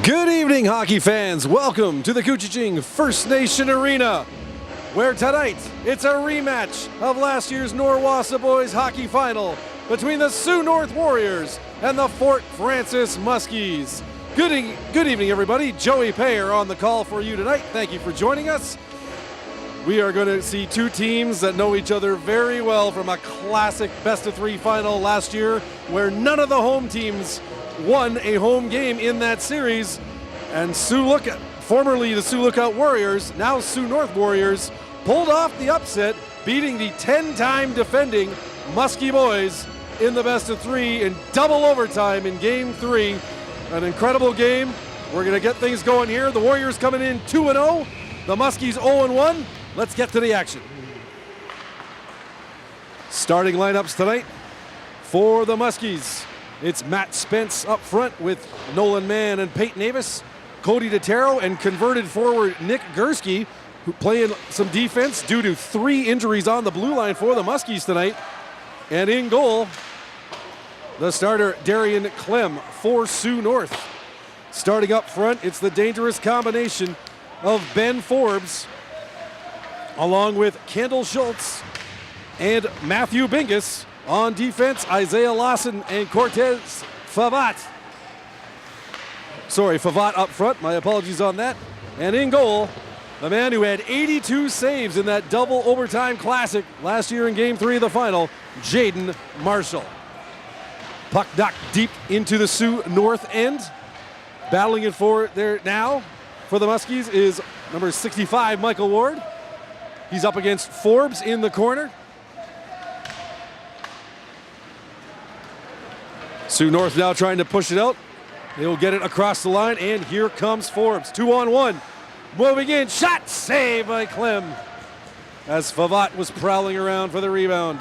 Good evening, hockey fans. Welcome to the Couchiching First Nation Arena, where tonight it's a rematch of last year's Norwassa Boys hockey final between the Sioux North Warriors and the Fort Frances Muskies. Good evening, everybody. Joey Payer on the call for you tonight. Thank you for joining us. We are going to see two teams that know each other very well from a classic best-of-3 final last year, where none of the home teams won a home game in that series. And formerly the Sioux Lookout Warriors, now Sioux North Warriors, pulled off the upset, beating the 10-time defending Muskie Boys in the best-of-3 in double overtime in Game 3. An incredible game. We're going to get things going here. The Warriors coming in 2-0, the Muskies 0-1. Let's get to the action. Starting lineups tonight for the Muskies. It's Matt Spence up front with Nolan Mann and Peyton Avis, Cody DeTero, and converted forward Nick Gursky, who playing some defense due to 3 injuries on the blue line for the Muskies tonight. And in goal, the starter Darian Clem for Sioux North. Starting up front, it's the dangerous combination of Ben Forbes, along with Kendall Schultz and Matthew Bingus. On defense, Isaiah Lawson and Cortez Favat. Favat up front, my apologies on that. And in goal, the man who had 82 saves in that double overtime classic last year in Game 3 of the final, Jaden Marshall. Puck knocked deep into the Sioux North end. Battling it for there now for the Muskies is number 65, Michael Ward. He's up against Forbes in the corner. Sioux North now trying to push it out. They will get it across the line, and here comes Forbes. 2-on-1. Moving in, shot, save by Clem, as Favat was prowling around for the rebound.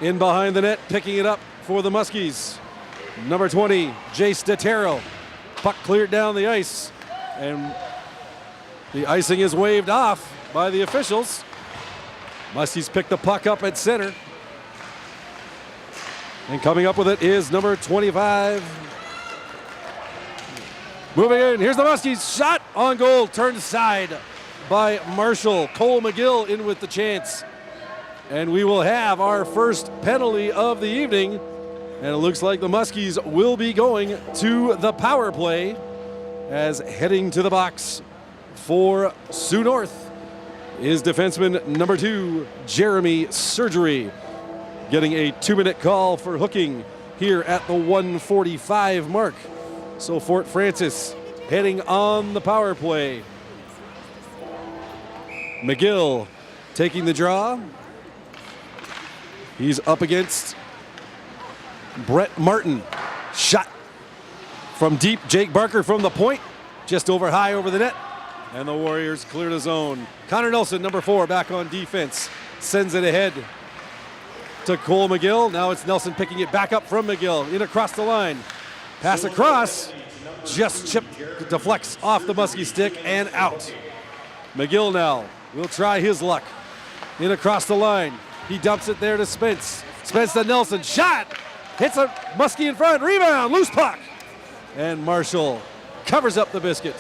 In behind the net, picking it up for the Muskies. Number 20, Jace DeTero. Puck cleared down the ice, and the icing is waved off by the officials. Muskies pick the puck up at center. And coming up with it is number 25. Moving in, here's the Muskies, shot on goal, turned aside by Marshall. Cole McGill in with the chance. And we will have our first penalty of the evening. And it looks like the Muskies will be going to the power play, as heading to the box for Sioux North is defenseman number 2, Jeremy Surgery, getting a 2-minute call for hooking here at the 1:45 mark. So Fort Frances heading on the power play. McGill taking the draw. He's up against Brett Martin. Shot from deep. Jake Barker from the point, just over high over the net. And the Warriors clear the zone. Connor Nelson, number 4, back on defense. Sends it ahead to Cole McGill. Now it's Nelson picking it back up from McGill. In across the line. Pass across. Just chipped, deflects off the Muskie stick and out. McGill now will try his luck. In across the line. He dumps it there to Spence. Spence to Nelson. Shot! Hits a Muskie in front. Rebound. Loose puck. And Marshall covers up the biscuit,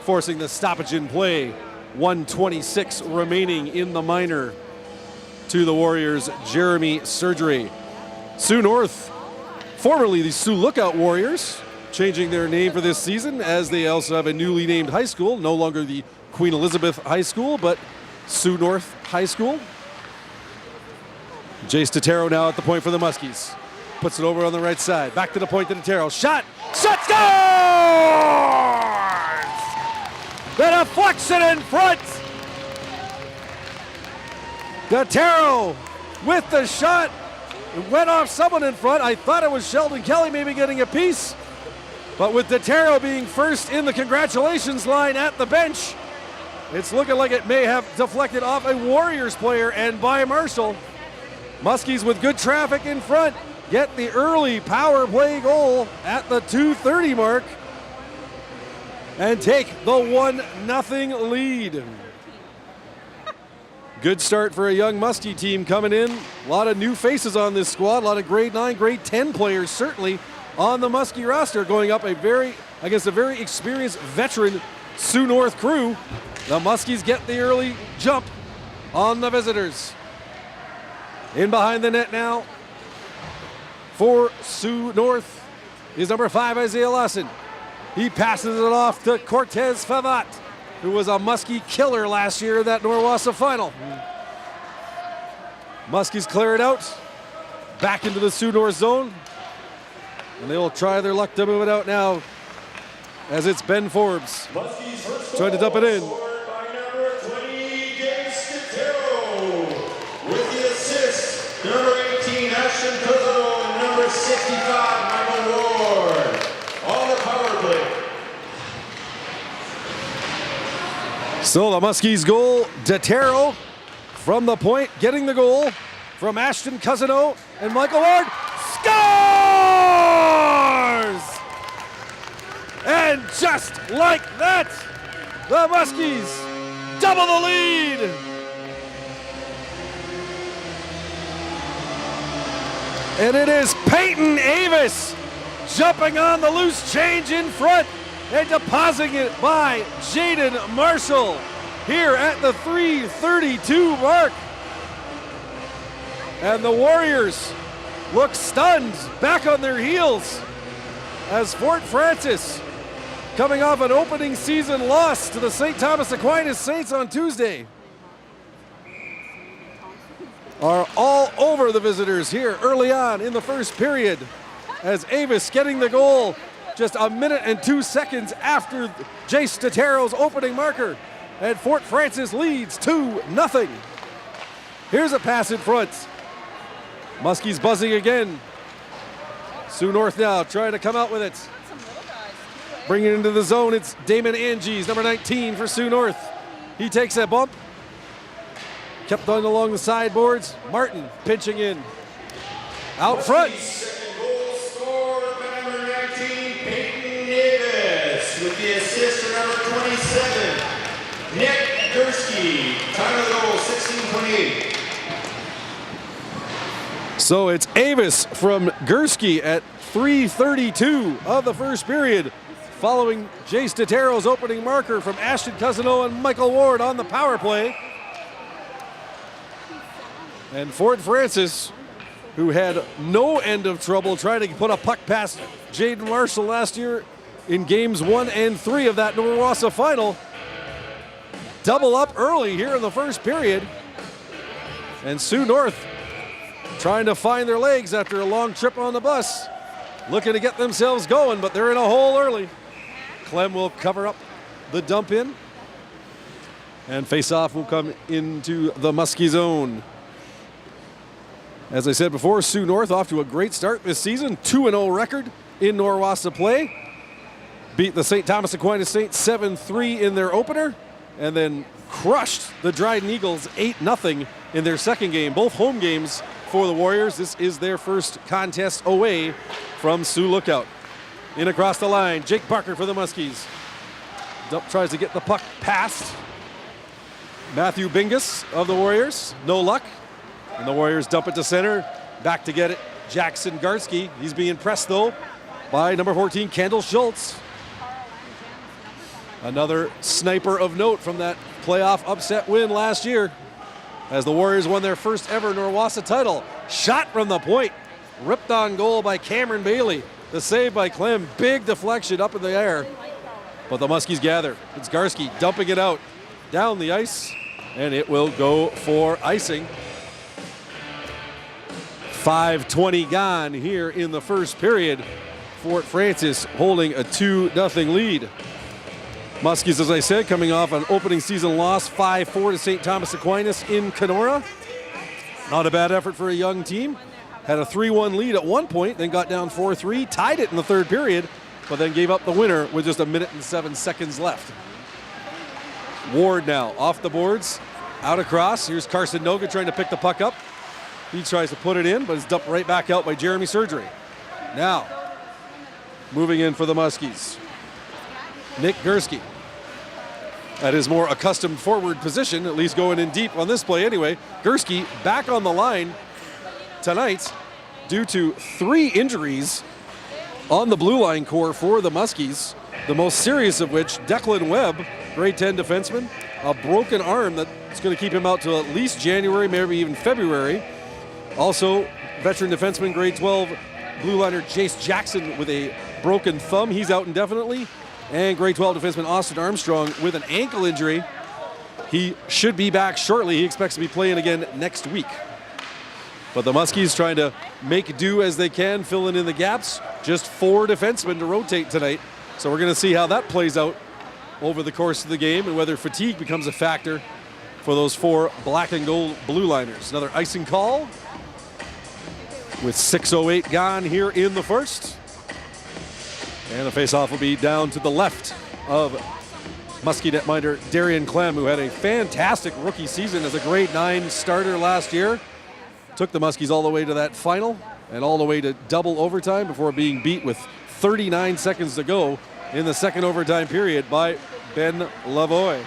forcing the stoppage in play. 1:26 remaining in the minor. To the Warriors, Jeremy Surgery. Sioux North, formerly the Sioux Lookout Warriors, changing their name for this season, as they also have a newly named high school, no longer the Queen Elizabeth High School, but Sioux North High School. Jace DeTero now at the point for the Muskies. Puts it over on the right side. Back to the point to DeTero. Shot! Shot! Scores! The deflection in front! DeTero with the shot. It went off someone in front. I thought it was Sheldon Kelly maybe getting a piece. But with DeTero being first in the congratulations line at the bench, it's looking like it may have deflected off a Warriors player and by Marshall. Muskies with good traffic in front get the early power play goal at the 2:30 mark and take the 1-0 lead. Good start for a young Muskie team coming in. A lot of new faces on this squad, a lot of grade 9, grade 10 players certainly on the Muskie roster, going up against a very experienced veteran Sioux North crew. The Muskies get the early jump on the visitors. In behind the net now for Sioux North is number 5, Isaiah Lawson. He passes it off to Cortez Favat, who was a Muskie killer last year in that Norwassa final. Muskies clear it out, back into the Sioux North zone, and they will try their luck to move it out now as it's Ben Forbes trying to dump it in. By number 20, James Scatero. With the assist, number 18, Ashton Kozo, and number 65, Michael Ward. On the power play. So the Muskies goal, Detero from the point, getting the goal from Ashton Cousino, and Michael Ward scores! And just like that, the Muskies double the lead. And it is Peyton Avis jumping on the loose change in front and depositing it by Jaden Marshall here at the 3:32 mark. And the Warriors look stunned, back on their heels, as Fort Francis, coming off an opening season loss to the St. Thomas Aquinas Saints on Tuesday, are all over the visitors here early on in the first period, as Avis getting the goal just a minute and 2 seconds after Jace Detero's opening marker, and Fort Francis leads 2-0. Here's a pass in front. Muskies buzzing again. Sioux North now trying to come out with it. Bringing it into the zone, it's Damon Angies, number 19 for Sioux North. He takes a bump. Kept on along the sideboards. Martin pinching in. Out front. Second goal scored by number 19, Peyton Davis. With the assist for number 27, Nick Gursky. Time of the goal, 16:28. So it's Avis from Gursky at 3:32 of the first period, following Jace Detero's opening marker from Ashton Cousino and Michael Ward on the power play. And Fort Francis, who had no end of trouble trying to put a puck past Jaden Marshall last year in games 1 and 3 of that Norwassa final, double up early here in the first period. And Sioux North trying to find their legs after a long trip on the bus, looking to get themselves going, but they're in a hole early. Clem will cover up the dump in, and face-off will come into the Muskie zone. As I said before, Sioux North off to a great start this season, 2-0 record in Norwassa play. Beat the St. Thomas Aquinas Saints 7-3 in their opener, and then crushed the Dryden Eagles 8-0 in their second game, both home games for the Warriors. This is their first contest away from Sioux Lookout. In across the line, Jake Parker for the Muskies. Dump tries to get the puck past Matthew Bingus of the Warriors. No luck. And the Warriors dump it to center. Back to get it, Jackson Garsky. He's being pressed, though, by number 14, Kendall Schultz. Another sniper of note from that playoff upset win last year, as the Warriors won their first ever Norwassa title. Shot from the point. Ripped on goal by Cameron Bailey. The save by Clem. Big deflection up in the air. But the Muskies gather. It's Garsky dumping it out down the ice, and it will go for icing. 5:20 gone here in the first period. Fort Francis holding a 2-0 lead. Muskies, as I said, coming off an opening season loss, 5-4 to St. Thomas Aquinas in Kenora. Not a bad effort for a young team. Had a 3-1 lead at one point, then got down 4-3, tied it in the third period, but then gave up the winner with just a minute and 7 seconds left. Ward now off the boards, out across. Here's Carson Noga trying to pick the puck up. He tries to put it in, but it's dumped right back out by Jeremy Surgery. Now, moving in for the Muskies, Nick Gursky. At his more accustomed forward position, at least going in deep on this play anyway. Gursky back on the line tonight due to 3 injuries on the blue line core for the Muskies, the most serious of which, Declan Webb, grade 10 defenseman, a broken arm that's going to keep him out till at least January, maybe even February. Also, veteran defenseman, grade 12, blue liner Jace Jackson with a broken thumb. He's out indefinitely. And grade 12 defenseman Austin Armstrong with an ankle injury. He should be back shortly. He expects to be playing again next week. But the Muskies trying to make do as they can, filling in the gaps. Just 4 defensemen to rotate tonight. So we're going to see how that plays out over the course of the game and whether fatigue becomes a factor for those 4 black and gold blue liners. Another icing call with 6:08 gone here in the first. And the faceoff will be down to the left of Muskie netminder Darian Clem, who had a fantastic rookie season as a grade 9 starter last year. Took the Muskies all the way to that final and all the way to double overtime before being beat with 39 seconds to go in the second overtime period by Ben Lavoie.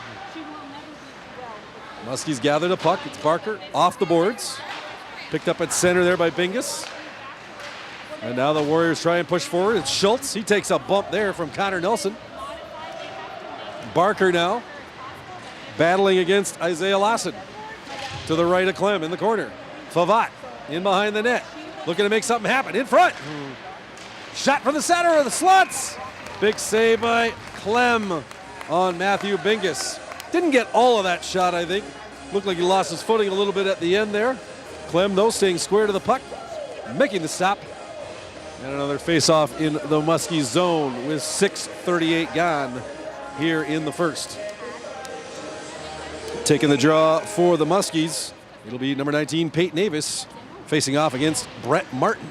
Muskies gather the puck. It's Barker off the boards. Picked up at center there by Bingus. And now the Warriors try and push forward. It's Schultz. He takes a bump there from Connor Nelson. Barker now battling against Isaiah Lawson. To the right of Clem in the corner. Favat in behind the net. Looking to make something happen. In front. Shot from the center of the slots. Big save by Clem on Matthew Bingus. Didn't get all of that shot, I think. Looked like he lost his footing a little bit at the end there. Clem, though, staying square to the puck. Making the stop. And another face-off in the Muskie zone with 6:38 gone here in the first. Taking the draw for the Muskies, it'll be number 19, Peyton Avis, facing off against Brett Martin.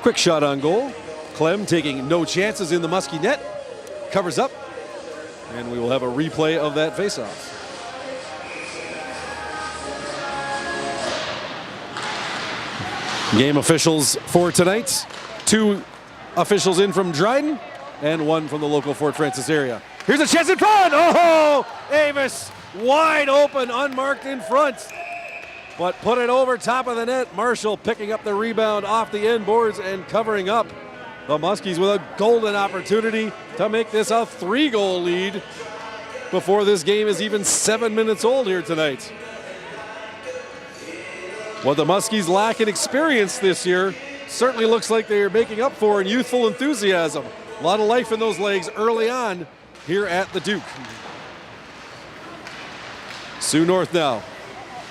Quick shot on goal. Clem taking no chances in the Muskie net. Covers up, and we will have a replay of that face-off. Game officials for tonight. 2 officials in from Dryden and 1 from the local Fort Francis area. Here's a chance in front. Oh, Avis wide open, unmarked in front. But put it over top of the net. Marshall picking up the rebound off the end boards and covering up. The Muskies with a golden opportunity to make this a 3-goal lead before this game is even 7 minutes old here tonight. What the Muskies lack in experience this year certainly looks like they're making up for in youthful enthusiasm. A lot of life in those legs early on here at the Duke. Sioux North now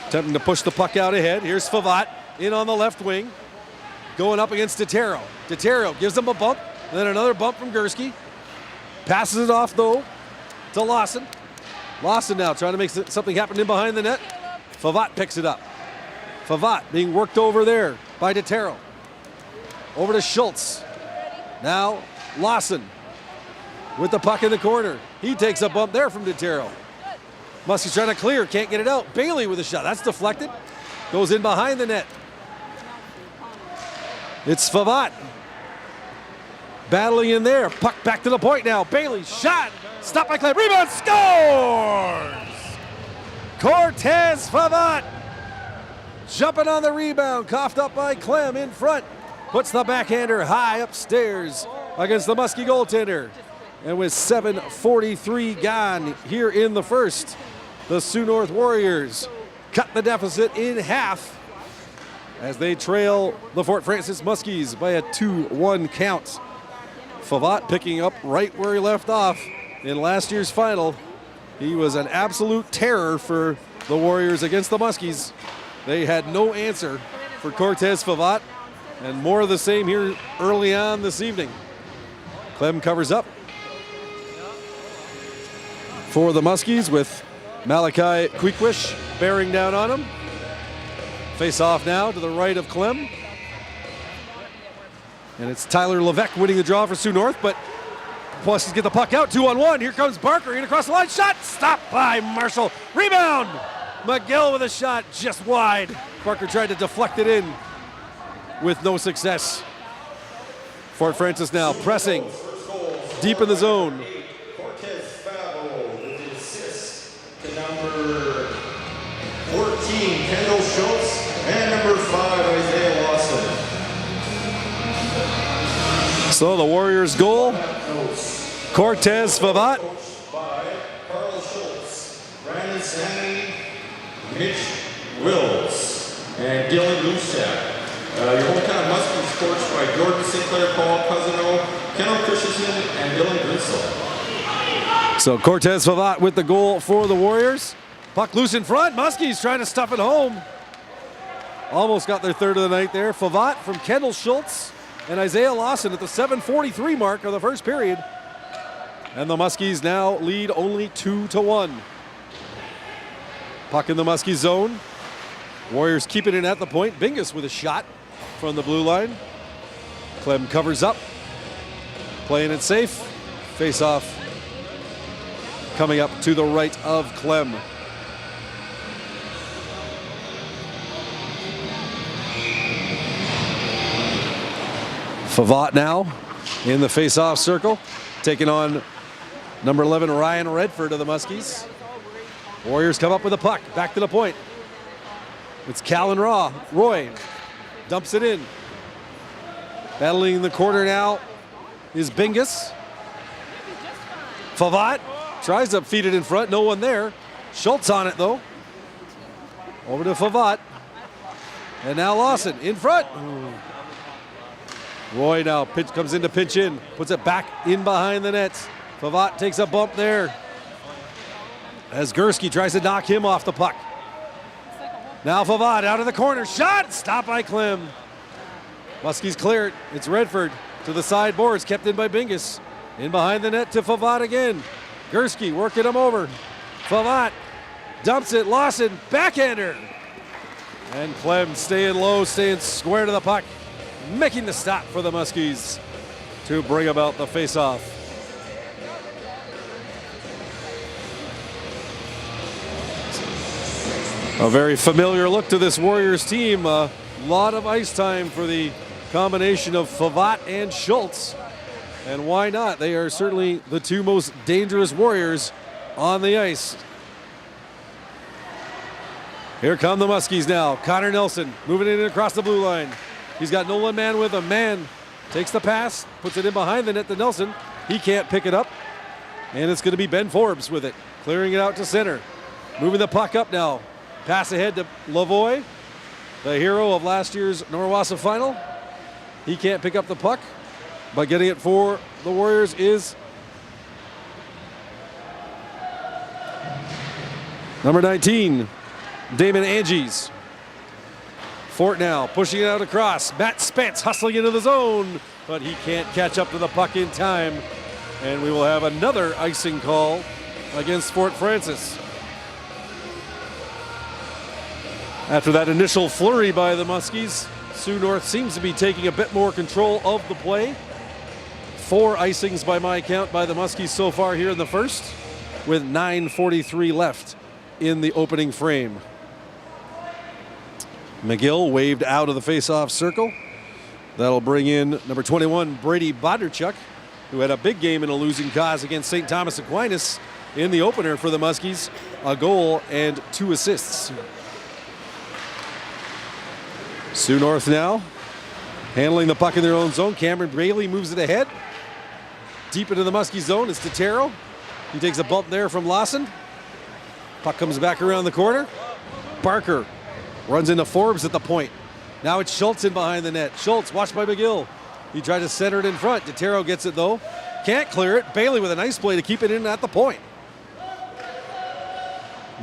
attempting to push the puck out ahead. Here's Favat in on the left wing, going up against Detero. Detero gives him a bump, and then another bump from Gursky. Passes it off, though, to Lawson. Lawson now trying to make something happen in behind the net. Favat picks it up. Favat being worked over there by Detero. Over to Schultz. Now Lawson with the puck in the corner. He takes a bump there from Detero. Muskie's trying to clear, can't get it out. Bailey with a shot, that's deflected. Goes in behind the net. It's Favat battling in there. Puck back to the point now. Bailey shot, stopped by Clem. Rebound, scores! Cortez Favat jumping on the rebound, coughed up by Clem in front. Puts the backhander high upstairs against the Muskie goaltender. And with 7:43 gone here in the first, the Sioux North Warriors cut the deficit in half as they trail the Fort Francis Muskies by a 2-1 count. Favat picking up right where he left off in last year's final. He was an absolute terror for the Warriors against the Muskies. They had no answer for Cortez Favat, and more of the same here early on this evening. Clem covers up for the Muskies with Malachi Queekwish bearing down on him. Face off now to the right of Clem. And it's Tyler Levesque winning the draw for Sioux North, but Muskies get the puck out, 2-on-1. Here comes Barker in across the line, shot, stopped by Marshall. Rebound! McGill with a shot just wide. Barker tried to deflect it in with no success. Fort Francis now pressing deep in the zone. Cortez Fabo with the assist to number 14, Kendall Schultz, and number 5, Isaiah Lawson. So the Warriors' goal, Cortez Favat. Coached by Carl Schultz, Brandon Sandy, Mitch Wills, and Dylan Lusak. Your hometown Muskies coached by Jordan Sinclair, Paul Cousino, Kendall Christensen, and Dylan Grisel. So Cortez Favat with the goal for the Warriors. Puck loose in front. Muskies trying to stuff it home. Almost got their third of the night there. Favat from Kendall Schultz and Isaiah Lawson at the 7:43 mark of the first period. And the Muskies now lead only 2-1. Puck in the Muskies zone. Warriors keeping it at the point. Bingus with a shot from the blue line. Clem covers up. Playing it safe. Face off coming up to the right of Clem. Favat now in the face-off circle, taking on number 11 Ryan Redford of the Muskies. Warriors come up with a puck, back to the point. It's Callan Roy dumps it in. Battling in the corner now is Bingus. Favat tries to feed it in front, no one there. Schultz on it though. Over to Favat. And now Lawson in front. Ooh. Roy now comes in to pinch in, puts it back in behind the nets. Favat takes a bump there as Gursky tries to knock him off the puck. Now Favat out of the corner, shot, stopped by Clem. Muskies clear it, it's Redford to the side boards, kept in by Bingus. In behind the net to Favat again. Gursky working him over. Favat dumps it, Lawson, backhander. And Clem staying low, staying square to the puck, making the stop for the Muskies to bring about the face-off. A very familiar look to this Warriors team. A lot of ice time for the combination of Favat and Schultz. And why not? They are certainly the two most dangerous Warriors on the ice. Here come the Muskies now. Connor Nelson moving in across the blue line. He's got Nolan Mann with him. Mann takes the pass, puts it in behind the net to Nelson. He can't pick it up. And it's going to be Ben Forbes with it, clearing it out to center. Moving the puck up now. Pass ahead to Lavoie, the hero of last year's Norwassa final. He can't pick up the puck, but getting it for the Warriors is number 19, Damon Angies. Fort now pushing it out across. Matt Spence hustling into the zone, but he can't catch up to the puck in time. And we will have another icing call against Fort Francis. After that initial flurry by the Muskies, Sioux North seems to be taking a bit more control of the play. 4 icings by my count by the Muskies so far here in the first, with 9:43 left in the opening frame. McGill waved out of the face-off circle. That'll bring in number 21, Brady Bondarchuk, who had a big game in a losing cause against St. Thomas Aquinas in the opener for the Muskies, a goal and 2 assists. Sioux North now handling the puck in their own zone. Cameron Bailey moves it ahead. Deep into the Muskie zone is Totero. He takes a bump there from Lawson. Puck comes back around the corner. Barker runs into Forbes at the point. Now it's Schultz in behind the net. Schultz watched by McGill. He tried to center it in front. Totero gets it though. Can't clear it. Bailey with a nice play to keep it in at the point.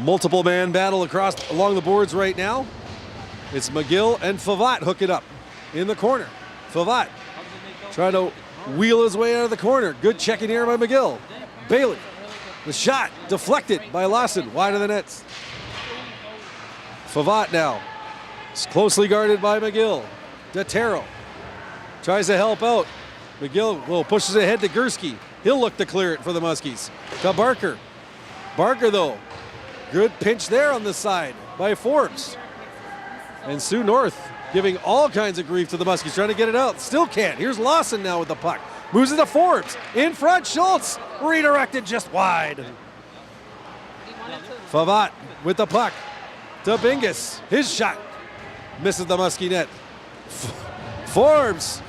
Multiple man battle along the boards right now. It's McGill and Favat hooking up in the corner. Favat trying to wheel his way out of the corner. Good checking here by McGill. Bailey, the shot deflected by Lawson, wide of the nets. Favat now, it's closely guarded by McGill. Totero tries to help out. McGill pushes ahead to Gursky. He'll look to clear it for the Muskies. To Barker. Barker though, good pinch there on the side by Forbes. And Sioux North giving all kinds of grief to the Muskies, trying to get it out. Still can't. Here's Lawson now with the puck. Moves it to Forbes. In front, Schultz. Redirected just wide. Favat with the puck to Bingus. His shot misses the Muskie net. Forbes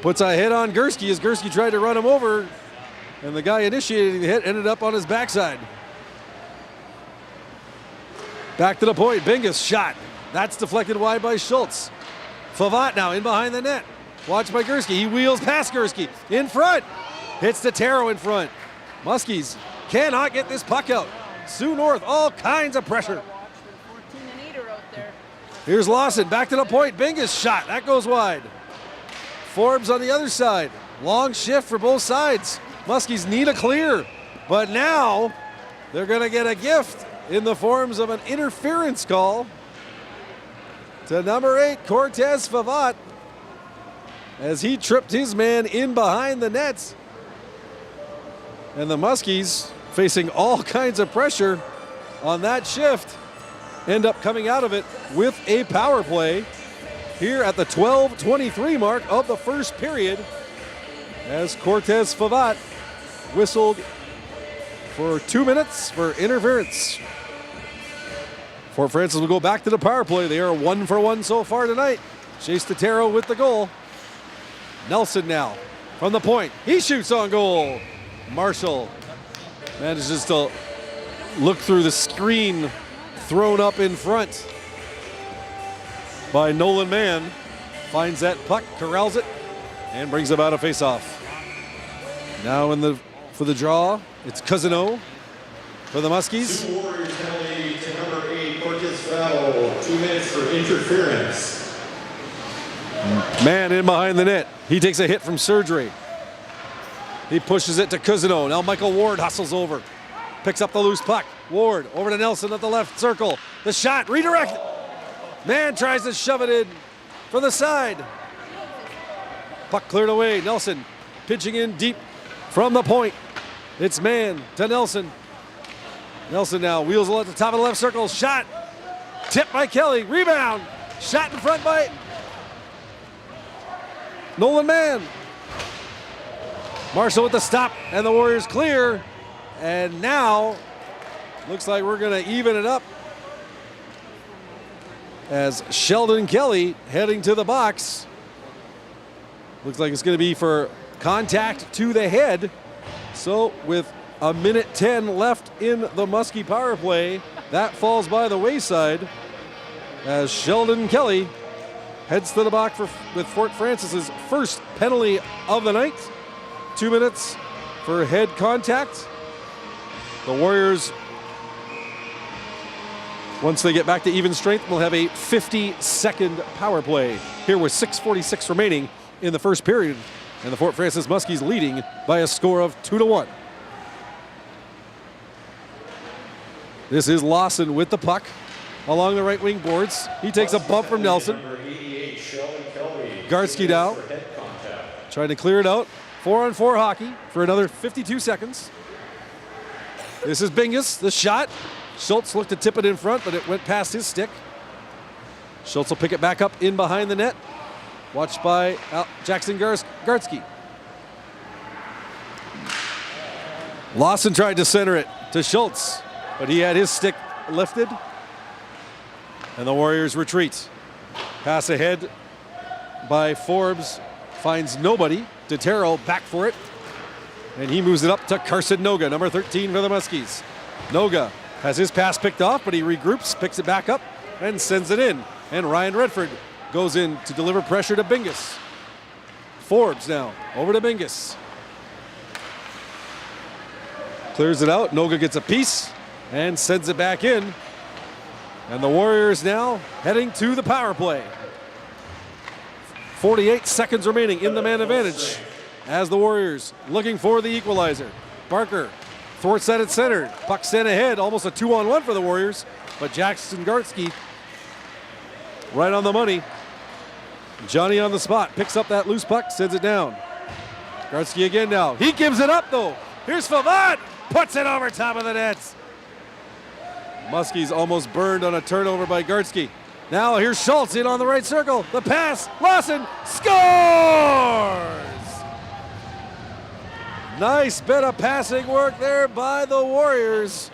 puts a hit on Gursky as Gursky tried to run him over, and the guy initiating the hit ended up on his backside. Back to the point, Bingus shot. That's deflected wide by Schultz. Favat now in behind the net. Watched by Gursky. He wheels past Gursky. In front. Hits Totaro in front. Muskies cannot get this puck out. Sioux North, all kinds of pressure. Here's Lawson, back to the point. Bingus shot, that goes wide. Forbes on the other side. Long shift for both sides. Muskies need a clear, but now they're gonna get a gift in the forms of an interference call to number 8, Cortez Favat, as he tripped his man in behind the nets. And the Muskies, facing all kinds of pressure on that shift, end up coming out of it with a power play here at the 12:23 mark of the first period, as Cortez Favat whistled for 2 minutes for interference. Fort Francis will go back to the power play. They are 1 for 1 so far tonight. Chase Totaro with the goal. Nelson now from the point. He shoots on goal. Marshall manages to look through the screen thrown up in front by Nolan Mann. Finds that puck, corrals it, and brings about a face-off. Now for the draw, it's Cousineau for the Muskies. Sioux Warriors penalty to number 8, Cortez Favat, 2 minutes for interference. Man in behind the net. He takes a hit from surgery. He pushes it to Cousineau. Now Michael Ward hustles over. Picks up the loose puck. Ward over to Nelson at the left circle. The shot redirected. Man tries to shove it in for the side. Puck cleared away. Nelson pitching in deep from the point. It's Man to Nelson. Nelson now wheels at the top of the left circle. Shot tipped by Kelly. Rebound. Shot in front by Nolan Mann. Marshall with the stop, and the Warriors clear. And now looks like we're going to even it up as Sheldon Kelly heading to the box. Looks like it's going to be for contact to the head. So with a minute 10 left in the Muskie power play, that falls by the wayside as Sheldon Kelly heads to the box with Fort Francis's first penalty of the night. 2 minutes for head contact. The Warriors, once they get back to even strength, will have a 50-second power play here with 6:46 remaining in the first period, and the Fort Francis Muskies leading by a score of 2-1. This is Lawson with the puck along the right wing boards. He takes a bump from Nelson. Gartsky now trying to clear it out. 4-on-4 hockey for another 52 seconds. This is Bingus, the shot. Schultz looked to tip it in front, but it went past his stick. Schultz will pick it back up in behind the net. Watched by Jackson Gartsky. Lawson tried to center it to Schultz, but he had his stick lifted. And the Warriors retreat. Pass ahead by Forbes, finds nobody. Totaro back for it, and he moves it up to Carson Noga, number 13 for the Muskies. Noga has his pass picked off, but he regroups, picks it back up, and sends it in. And Ryan Redford goes in to deliver pressure to Bingus. Forbes now over to Bingus. Clears it out. Noga gets a piece and sends it back in. And the Warriors now heading to the power play. 48 seconds remaining in the man advantage as the Warriors looking for the equalizer. Barker thwarts that at center. Puck sent ahead, almost a 2-on-1 for the Warriors, but Jackson Gartsky right on the money. Johnny on the spot, picks up that loose puck, sends it down. Gartsky again now. He gives it up though. Here's Favat, puts it over top of the nets. Muskies almost burned on a turnover by Gartsky. Now here's Schultz in on the right circle. The pass, Lawson scores! Nice bit of passing work there by the Warriors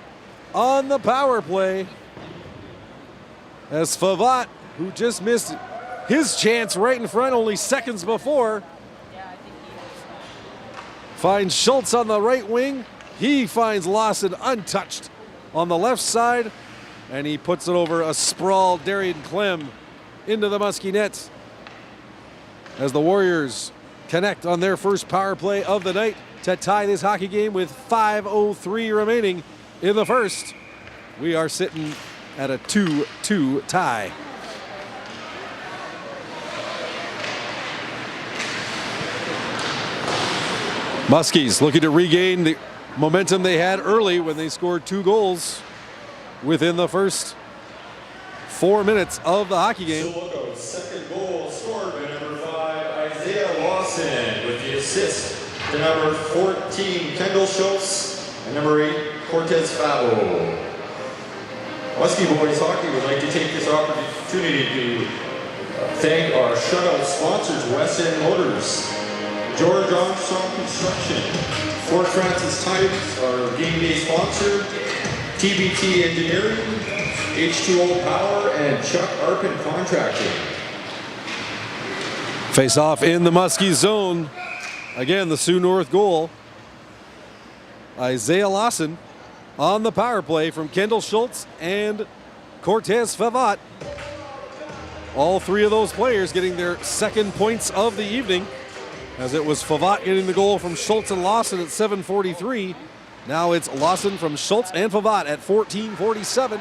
on the power play. As Favat, who just missed his chance right in front only seconds before, finds Schultz on the right wing. He finds Lawson untouched on the left side, and he puts it over a sprawled Darian Clem into the Muskie net as the Warriors connect on their first power play of the night to tie this hockey game with 5:03 remaining in the first. We are sitting at a 2-2 tie. Muskies looking to regain the momentum they had early when they scored 2 goals within the first 4 minutes of the hockey game. Sioux second goal scored by number 5, Isaiah Lawson, with the assist to number 14, Kendall Schultz, and number 8, Cortez Favo. Muskie Boys Hockey would like to take this opportunity to thank our shutout sponsors, Weston Motors, George Armstrong Construction, Fort Francis Tires, our game day sponsor, TBT Engineering, H2O Power, and Chuck Arpin Contracting. Face off in the Muskie zone. Again, the Sioux North goal. Isaiah Lawson on the power play from Kendall Schultz and Cortez Favat. All 3 of those players getting their second points of the evening, as it was Favat getting the goal from Schultz and Lawson at 7:43. Now it's Lawson from Schultz and Favat at 14:47.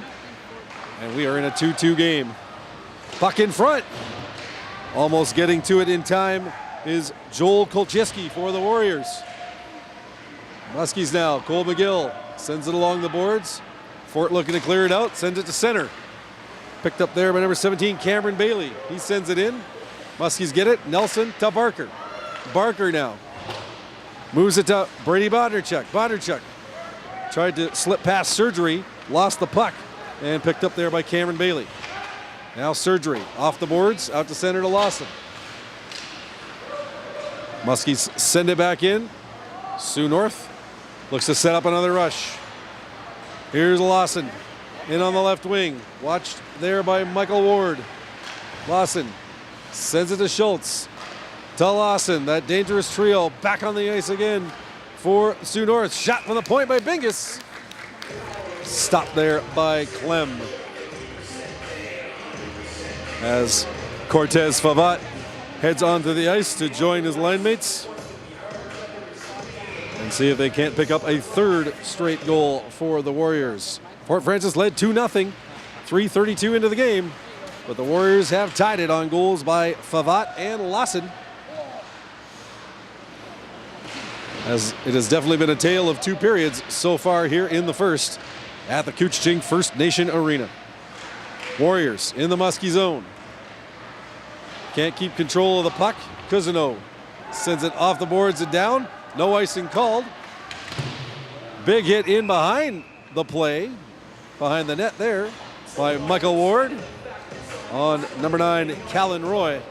And we are in a 2-2 game. Puck in front. Almost getting to it in time is Joel Kolcheski for the Warriors. Muskies now. Cole McGill sends it along the boards. Fort looking to clear it out. Sends it to center. Picked up there by number 17, Cameron Bailey. He sends it in. Muskies get it. Nelson to Barker. Barker now moves it to Brady Bondarchuk. Bondarchuk tried to slip past Surgery, lost the puck, and picked up there by Cameron Bailey. Now Surgery off the boards, out to center to Lawson. Muskies send it back in. Sioux North looks to set up another rush. Here's Lawson in on the left wing, watched there by Michael Ward. Lawson sends it to Schultz. To Lawson, that dangerous trio back on the ice again for Sioux North. Shot from the point by Bingus. Stopped there by Clem. As Cortez Favat heads onto the ice to join his line mates and see if they can't pick up a 3rd straight goal for the Warriors. Fort Francis led 2-0, 3:32 into the game, but the Warriors have tied it on goals by Favat and Lawson. As it has definitely been a tale of 2 periods so far here in the first at the Couchiching First Nation Arena. Warriors in the Muskie zone. Can't keep control of the puck. Cousineau sends it off the boards and down. No icing called. Big hit in behind the play, behind the net there by Michael Ward on number 9, Callan Roy.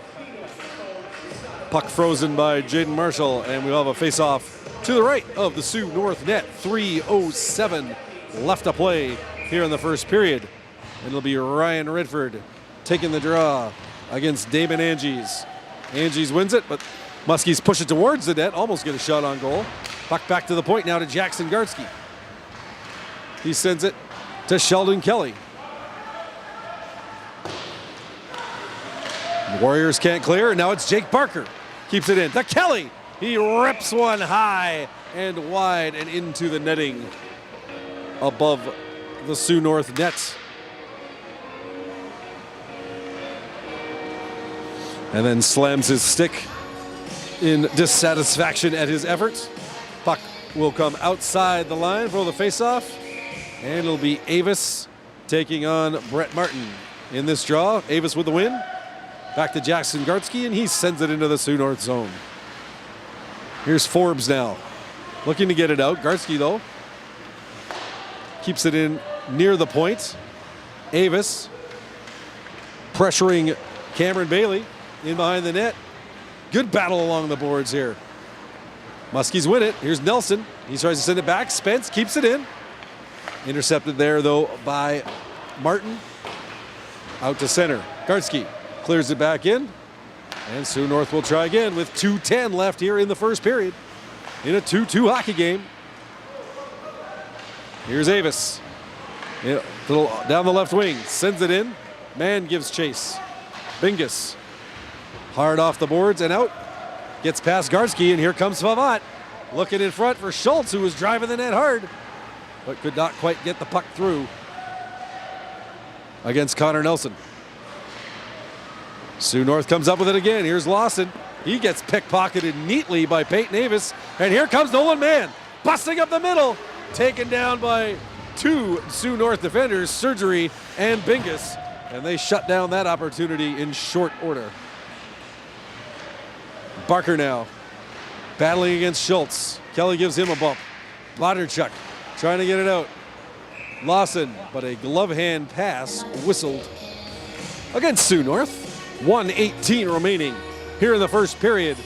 Puck frozen by Jaden Marshall, and we'll have a face-off to the right of the Sioux North net. 3:07 left to play here in the first period. It'll be Ryan Redford taking the draw against Damon Angies. Angies wins it, but Muskies push it towards the net, almost get a shot on goal. Puck back to the point now to Jackson Gartsky. He sends it to Sheldon Kelly. The Warriors can't clear, and now it's Jake Barker. Keeps it in to Kelly. He rips one high and wide and into the netting above the Sioux North net. And then slams his stick in dissatisfaction at his efforts. Puck will come outside the line for the faceoff, and it'll be Avis taking on Brett Martin in this draw. Avis with the win. Back to Jackson Gartsky, and he sends it into the Sioux North zone. Here's Forbes now, looking to get it out. Gartsky, though, keeps it in near the point. Avis pressuring Cameron Bailey in behind the net. Good battle along the boards here. Muskies win it. Here's Nelson. He tries to send it back. Spence keeps it in. Intercepted there, though, by Martin. Out to center. Gartsky clears it back in. And Sioux North will try again with 2:10 left here in the first period. in a 2-2 hockey game. Here's Avis. Yeah, down the left wing, sends it in. Man gives chase. Bingus. Hard off the boards and out. Gets past Garski, and here comes Favat. Looking in front for Schultz, who was driving the net hard, but could not quite get the puck through against Connor Nelson. Sioux North comes up with it again. Here's Lawson. He gets pickpocketed neatly by Peyton Avis. And here comes Nolan Mann, busting up the middle, taken down by two Sioux North defenders, Surgery and Bingus. And they shut down that opportunity in short order. Barker now battling against Schultz. Kelly gives him a bump. Bondarchuk trying to get it out. Lawson, but a glove hand pass whistled against Sioux North. 1:18 remaining here in the first period,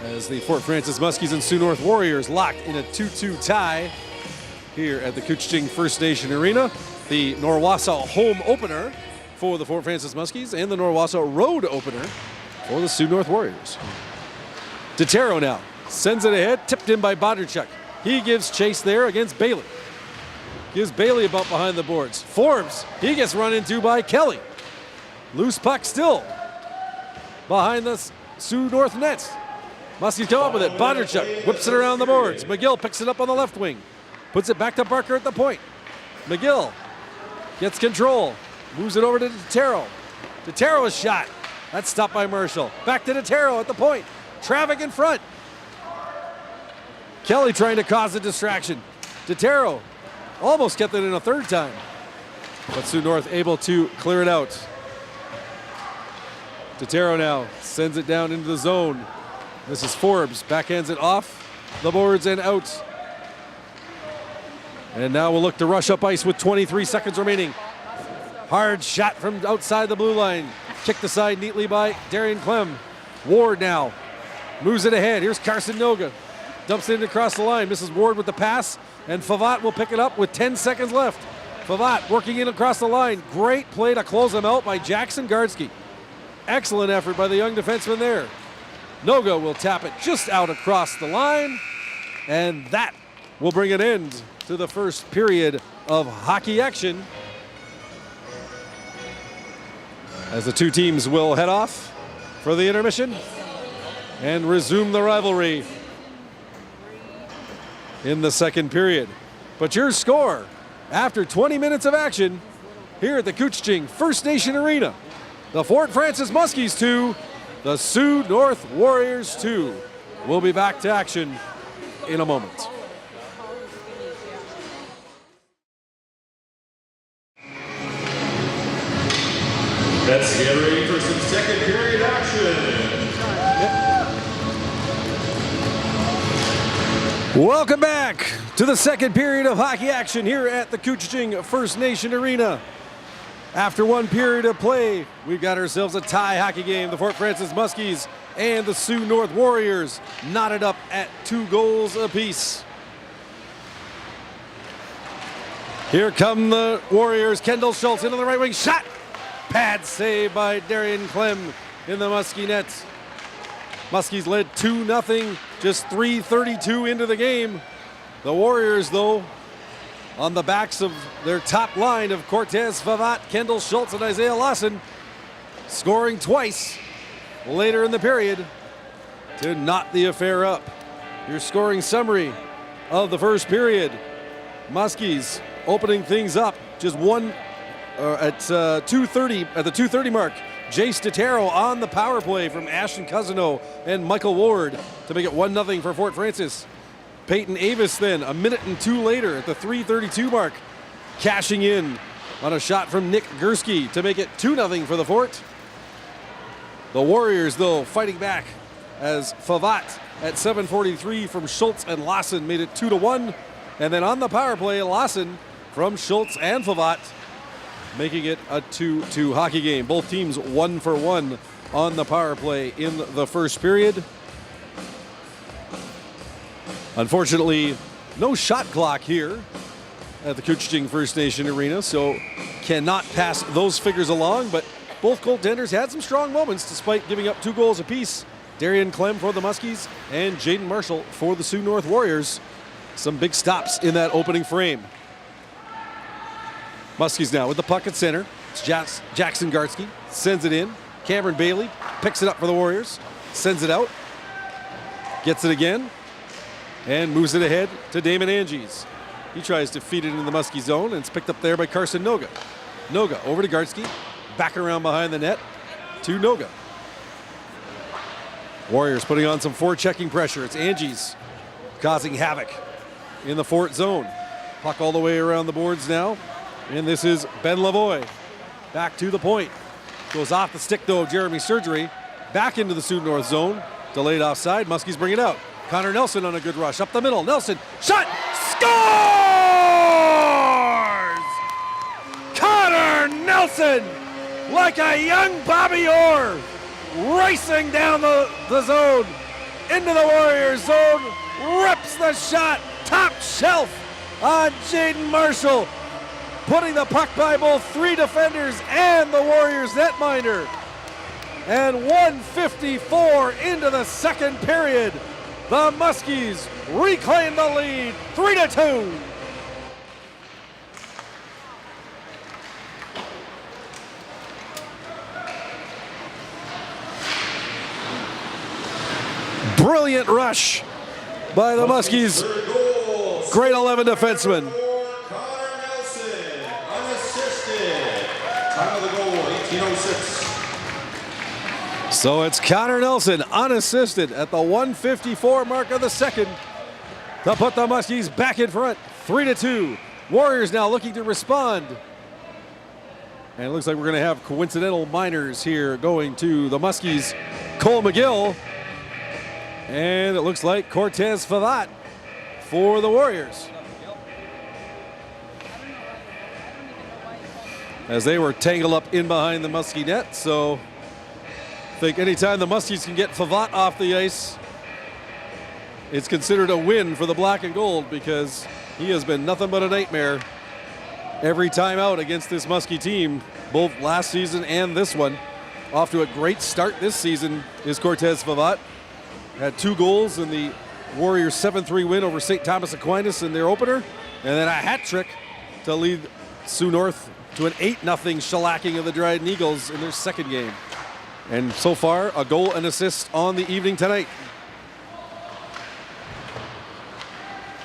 as the Fort Francis Muskies and Sioux North Warriors locked in a 2-2 tie here at the Couchiching First Nation Arena. The Norwausau home opener for the Fort Francis Muskies and the Norwausau road opener for the Sioux North Warriors. DeTero now sends it ahead, tipped in by Bondarchuk. He gives chase there against Bailey. Gives Bailey a bump behind the boards. Forbes, he gets run into by Kelly. Loose puck still behind the Sioux North nets. Muskies come up with it. Bondarchuk whips it around the boards. McGill picks it up on the left wing. Puts it back to Barker at the point. McGill gets control. Moves it over to DeTero. DeTero's shot. That's stopped by Marshall. Back to DeTero at the point. Traffic in front. Kelly trying to cause a distraction. DeTero almost kept it in a third time, but Sioux North able to clear it out. DeTero now sends it down into the zone. This is Forbes, backhands it off the boards and out. And now we'll look to rush up ice with 23 seconds remaining. Hard shot from outside the blue line. Kicked aside neatly by Darian Clem. Ward now moves it ahead. Here's Carson Noga. Dumps it in across the line. Misses Ward with the pass, and Favat will pick it up with 10 seconds left. Favat working in across the line. Great play to close him out by Jackson Gardsky. Excellent effort by the young defenseman there. Noga will tap it just out across the line, and that will bring an end to the first period of hockey action, as the two teams will head off for the intermission and resume the rivalry in the second period. But your score after 20 minutes of action here at the Couchiching First Nation Arena: the Fort Francis Muskies 2, the Sioux North Warriors 2. We'll be back to action in a moment. Let's get ready for some second period action. Welcome back to the second period of hockey action here at the Couchiching First Nation Arena. After one period of play, we've got ourselves a tie hockey game. The Fort Francis Muskies and the Sioux North Warriors knotted up at 2 goals apiece. Here come the Warriors. Kendall Schultz into the right wing. Shot! Pad save by Darian Clem in the Muskie net. Muskies led 2-0, just 3:32 into the game. The Warriors, though, on the backs of their top line of Cortez Favat, Kendall Schultz, and Isaiah Lawson, scoring twice later in the period to knot the affair up. Your scoring summary of the first period: Muskies opening things up, just one at 2:30 at the 2:30 mark. Jace DeTero on the power play from Ashton Cousino and Michael Ward to make it 1-0 for Fort Francis. Peyton Avis then, a minute and 2 later at the 3:32 mark, cashing in on a shot from Nick Gursky to make it 2-0 for the Fort. The Warriors, though, fighting back as Favat at 7:43 from Schultz and Lawson made it 2-1. And then on the power play, Lawson from Schultz and Favat, making it a 2-2 hockey game. Both teams 1 for 1 on the power play in the first period. Unfortunately, no shot clock here at the Couchiching First Nation Arena, so cannot pass those figures along, but both goaltenders had some strong moments despite giving up 2 goals apiece Darian Clem for the Muskies and Jaden Marshall for the Sioux North Warriors. Some big stops in that opening frame. Muskies now with the puck at center. It's Jackson Gartsky sends it in. Cameron Bailey picks it up for the Warriors, sends it out, gets it again, and moves it ahead to Damon Angies. He tries to feed it into the Muskie zone, and it's picked up there by Carson Noga. Noga over to Gartsky, back around behind the net to Noga. Warriors putting on some forechecking pressure. It's Angies causing havoc in the Fort zone. Puck all the way around the boards now. And this is Ben Lavoie. Back to the point. Goes off the stick though of Jeremy Surgery. Back into the Sioux North zone. Delayed offside. Muskies bring it out. Connor Nelson on a good rush. Up the middle. Nelson. Shot. Scores! Connor Nelson, like a young Bobby Orr, racing down the zone. Into the Warriors zone. Rips the shot. Top shelf on Jaden Marshall, putting the puck by both three defenders and the Warriors netminder. And 1:54 into the second period, the Muskies reclaim the lead, 3-2. Brilliant rush by the Muskies. Grade 11 defenseman. Connor Nelson, unassisted. Time of the goal, 18:06. So it's Connor Nelson unassisted at the 1:54 mark of the second to put the Muskies back in front, 3-2. Warriors now looking to respond. And it looks like we're going to have coincidental minors here going to the Muskies. Cole McGill. And it looks like Cortez Favat for the Warriors, as they were tangled up in behind the Muskie net. So I think anytime the Muskies can get Favat off the ice, it's considered a win for the black and gold, because he has been nothing but a nightmare every time out against this Muskie team, both last season and this one. Off to a great start this season is Cortez Favat. Had 2 goals in the Warriors 7-3 win over St. Thomas Aquinas in their opener, and then a hat trick to lead Sioux North to an 8-0 shellacking of the Dryden Eagles in their second game. And so far, a goal and assist on the evening tonight.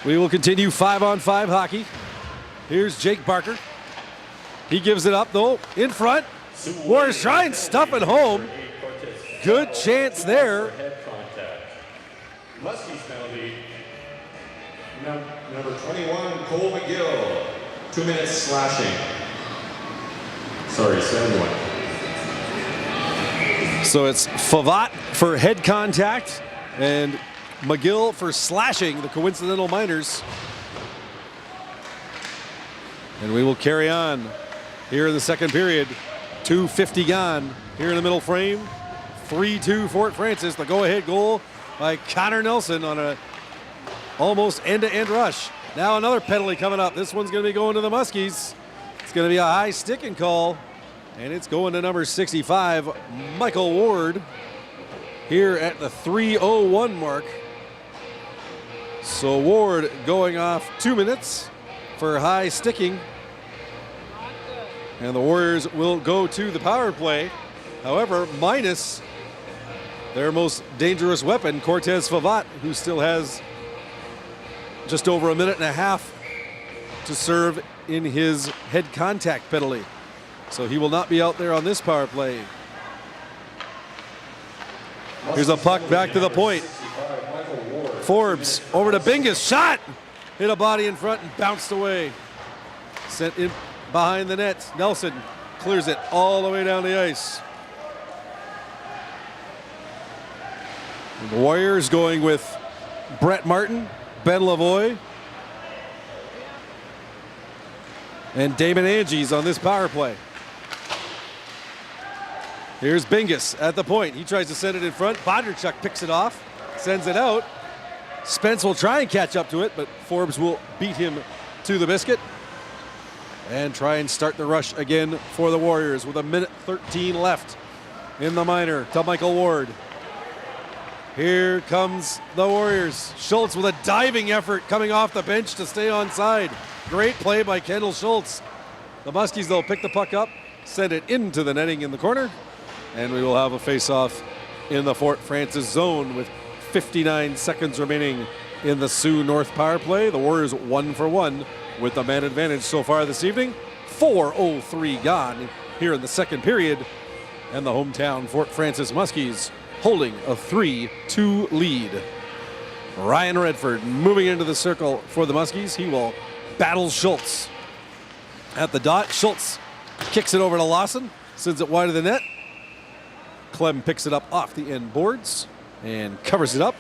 We will continue 5-on-5 hockey. Here's Jake Barker. He gives it up though, in front. Warriors try and stuff it home. Good chance there. Muskies penalty. Number 21, Cole McGill. 2 minutes slashing. Sorry, 71. So it's Favat for head contact and McGill for slashing the coincidental minors. And we will carry on here in the second period. 2:50 gone here in the middle frame. 3-2 Fort Francis. The go-ahead goal by Connor Nelson on a almost end-to-end rush. Now another penalty coming up. This one's going to be going to the Muskies. It's going to be a high sticking call, and it's going to number 65, Michael Ward, here at the 3:01 mark. So Ward going off 2 minutes for high sticking. And the Warriors will go to the power play. However, minus their most dangerous weapon, Cortez Favat, who still has just over a minute and a half to serve in his head contact penalty. So he will not be out there on this power play. Here's a puck back to the point. Forbes over to Bingus. Shot! Hit a body in front and bounced away. Sent in behind the net. Nelson clears it all the way down the ice. The Warriors going with Brett Martin, Ben Lavoie, and Damon Angies on this power play. Here's Bingus at the point. He tries to send it in front. Bondarchuk picks it off, sends it out. Spence will try and catch up to it, but Forbes will beat him to the biscuit and try and start the rush again for the Warriors with 1:13 left in the minor to Michael Ward. Here comes the Warriors. Schultz with a diving effort coming off the bench to stay onside. Great play by Kendall Schultz. The Muskies, though, pick the puck up, send it into the netting in the corner, and we will have a face-off in the Fort Francis zone with 59 seconds remaining in the Sioux North power play. The Warriors 1 for 1 with the man advantage so far this evening. 4:03 gone here in the second period, and the hometown Fort Francis Muskies holding a 3-2 lead. Ryan Redford moving into the circle for the Muskies. He will battle Schultz at the dot. Schultz kicks it over to Lawson, sends it wide of the net. Clem picks it up off the end boards and covers it up.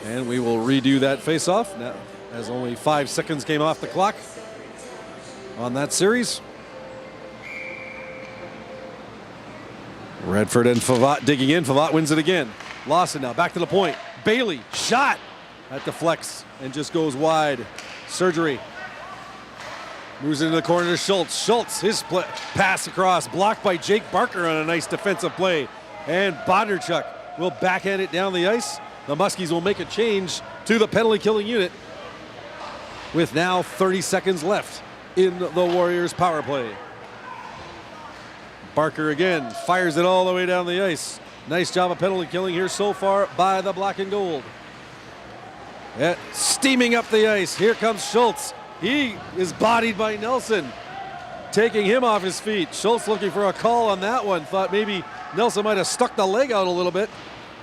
And we will redo that face-off now, as only 5 seconds came off the clock on that series. Redford and Favat digging in. Favat wins it again. Lawson now back to the point. Bailey, shot. That deflects and just goes wide. Surgery. Moves into the corner to Schultz. Schultz, his pass across, blocked by Jake Barker on a nice defensive play. And Bondarchuk will backhand it down the ice. The Muskies will make a change to the penalty killing unit with now 30 seconds left in the Warriors power play. Barker again fires it all the way down the ice. Nice job of penalty killing here so far by the black and gold. Steaming up the ice. Here comes Schultz. He is bodied by Nelson, taking him off his feet. Schultz looking for a call on that one. Thought maybe Nelson might have stuck the leg out a little bit.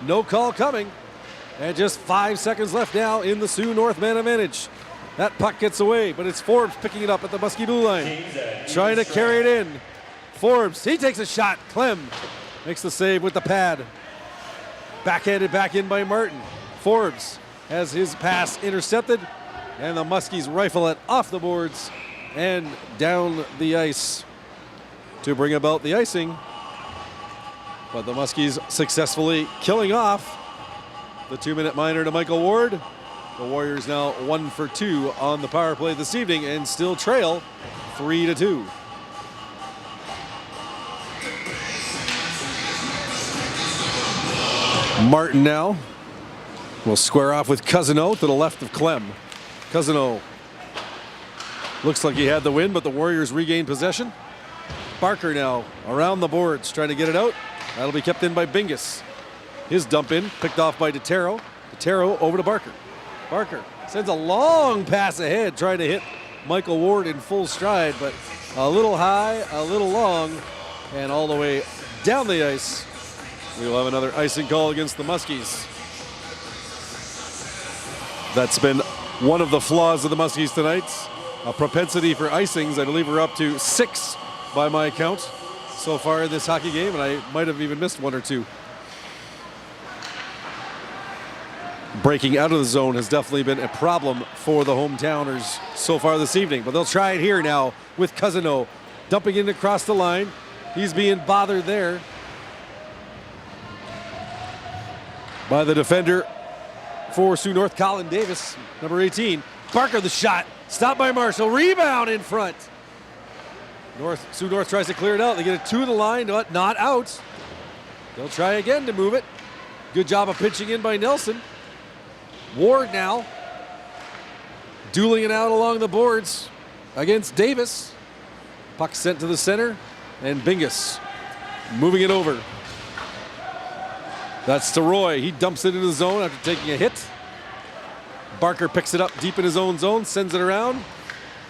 No call coming. And just 5 seconds left now in the Sioux North man advantage. That puck gets away, but it's Forbes picking it up at the Muskie blue line. Trying to carry it in. Forbes, he takes a shot. Clem makes the save with the pad. Backhanded back in by Martin. Forbes has his pass intercepted, and the Muskies rifle it off the boards and down the ice to bring about the icing. But the Muskies successfully killing off the 2-minute minor to Michael Ward. The Warriors now 1 for 2 on the power play this evening and still trail 3-2. Martin now will square off with Cousineau to the left of Clem. Cousineau looks like he had the win, but the Warriors regain possession. Barker now around the boards trying to get it out. That'll be kept in by Bingus. His dump in picked off by DeTero. DeTero over to Barker. Barker sends a long pass ahead trying to hit Michael Ward in full stride, but a little high, a little long, and all the way down the ice. We will have another icing call against the Muskies. That's been one of the flaws of the Muskies tonight. A propensity for icings. I believe we're up to 6 by my count so far in this hockey game, and I might have even missed 1 or 2. Breaking out of the zone has definitely been a problem for the hometowners so far this evening, but they'll try it here now with Cousineau dumping in across the line. He's being bothered there by the defender for Sioux North, Colin Davis, number 18. Barker the shot, stopped by Marshall, rebound in front. Sioux North tries to clear it out. They get it to the line, but not out. They'll try again to move it. Good job of pitching in by Nelson. Ward now dueling it out along the boards against Davis. Puck sent to the center, and Bingus moving it over. That's to Roy. He dumps it into the zone after taking a hit. Barker picks it up deep in his own zone, sends it around,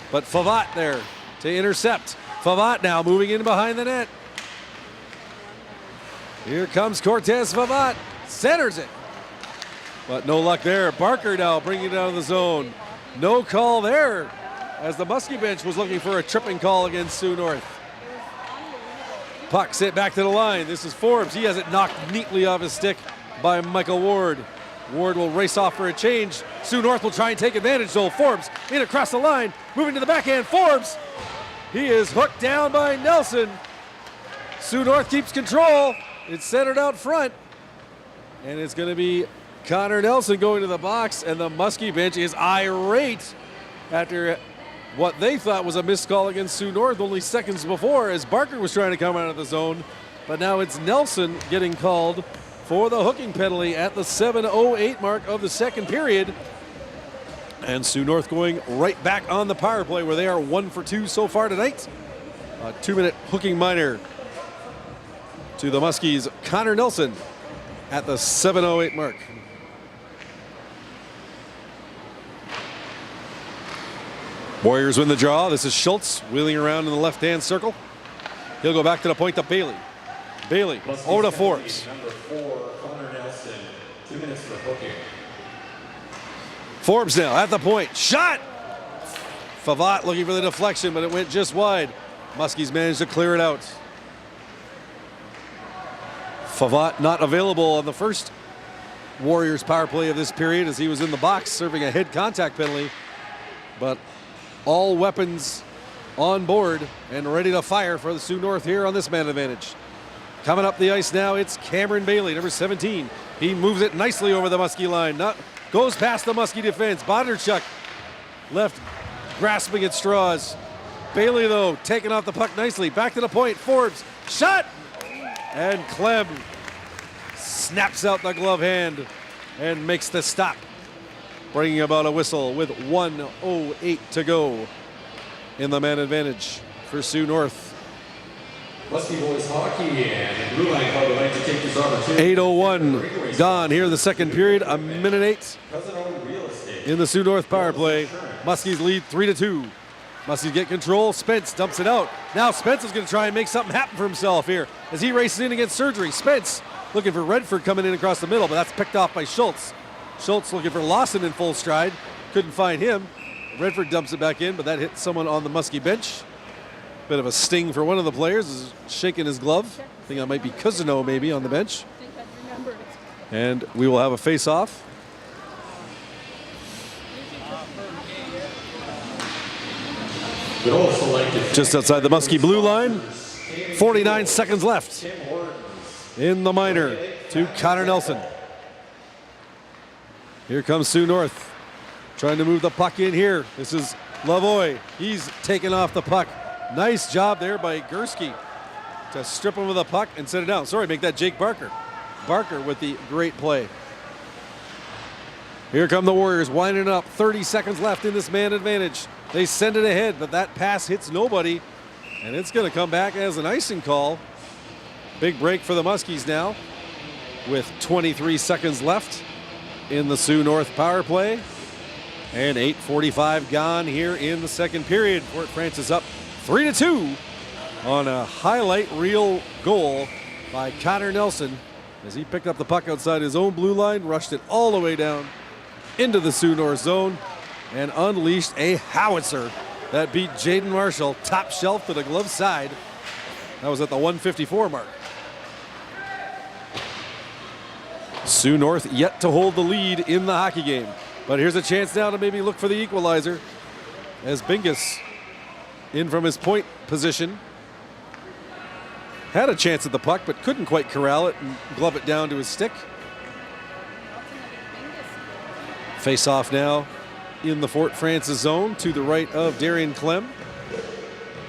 but Favat there to intercept. Favat now moving in behind the net. Here comes Cortez Favat, centers it. But no luck there. Barker now bringing it out of the zone. No call there as the Muskie bench was looking for a tripping call against Sioux North. Puck sent back to the line. This is Forbes. He has it knocked neatly off his stick by Michael Ward. Ward will race off for a change. Sioux North will try and take advantage though. Forbes in across the line, moving to the backhand. Forbes, he is hooked down by Nelson. Sioux North keeps control. It's centered out front. And it's going to be Connor Nelson going to the box, and the Muskie bench is irate after what they thought was a missed call against Sioux North only seconds before as Barker was trying to come out of the zone. But now it's Nelson getting called for the hooking penalty at the 7:08 mark of the second period. And Sioux North going right back on the power play where they are 1 for 2 so far tonight. A 2-minute hooking minor to the Muskies, Connor Nelson, at the 7:08 mark. Warriors win the draw. This is Schultz wheeling around in the left-hand circle. He'll go back to the point to Bailey. Bailey over to Forbes. Number 4, Connor Nelson. 2 minutes for hooking. Forbes now at the point. Shot! Favat looking for the deflection, but it went just wide. Muskies managed to clear it out. Favat not available on the first Warriors power play of this period as he was in the box serving a head contact penalty. But all weapons on board and ready to fire for the Sioux North here on this man advantage. Coming up the ice now, it's Cameron Bailey, number 17. He moves it nicely over the Muskie line. Goes past the Muskie defense. Bondarchuk left grasping at straws. Bailey, though, taking off the puck nicely. Back to the point. Forbes, shot! And Clem snaps out the glove hand and makes the stop, bringing about a whistle with 1:08 to go in the man advantage for Sioux North. Muskie boys hockey and Blue Line Club would like to take this opportunity. 8:01 gone here in the second period. A minute 8 in the Sioux North power play. Muskies lead 3-2. Muskies get control. Spence dumps it out. Now Spence is going to try and make something happen for himself here as he races in against Surgery. Spence looking for Redford coming in across the middle, but that's picked off by Schultz. Schultz looking for Lawson in full stride. Couldn't find him. Redford dumps it back in, but that hit someone on the Muskie bench. Bit of a sting for one of the players, is shaking his glove. I think that might be Cousineau maybe on the bench. And we will have a face-off. Just outside the Muskie blue line. 49 seconds left in the minor to Connor Nelson. Here comes Sioux North, trying to move the puck in here. This is Lavoie. He's taken off the puck. Nice job there by Gursky to strip him of the puck and set it down. Sorry, make that Jake Barker. Barker with the great play. Here come the Warriors winding up. 30 seconds left in this man advantage. They send it ahead, but that pass hits nobody, and it's going to come back as an icing call. Big break for the Muskies now with 23 seconds left in the Sioux North power play. And 8:45 gone here in the second period. Fort Francis up 3-2 on a highlight reel goal by Connor Nelson as he picked up the puck outside his own blue line, rushed it all the way down into the Sioux North zone, and unleashed a howitzer that beat Jaden Marshall top shelf to the glove side. That was at the 1:54 mark. Sioux North yet to hold the lead in the hockey game. But here's a chance now to maybe look for the equalizer as Bingus, in from his point position, had a chance at the puck but couldn't quite corral it and glove it down to his stick. Face off now in the Fort Francis zone to the right of Darian Clem.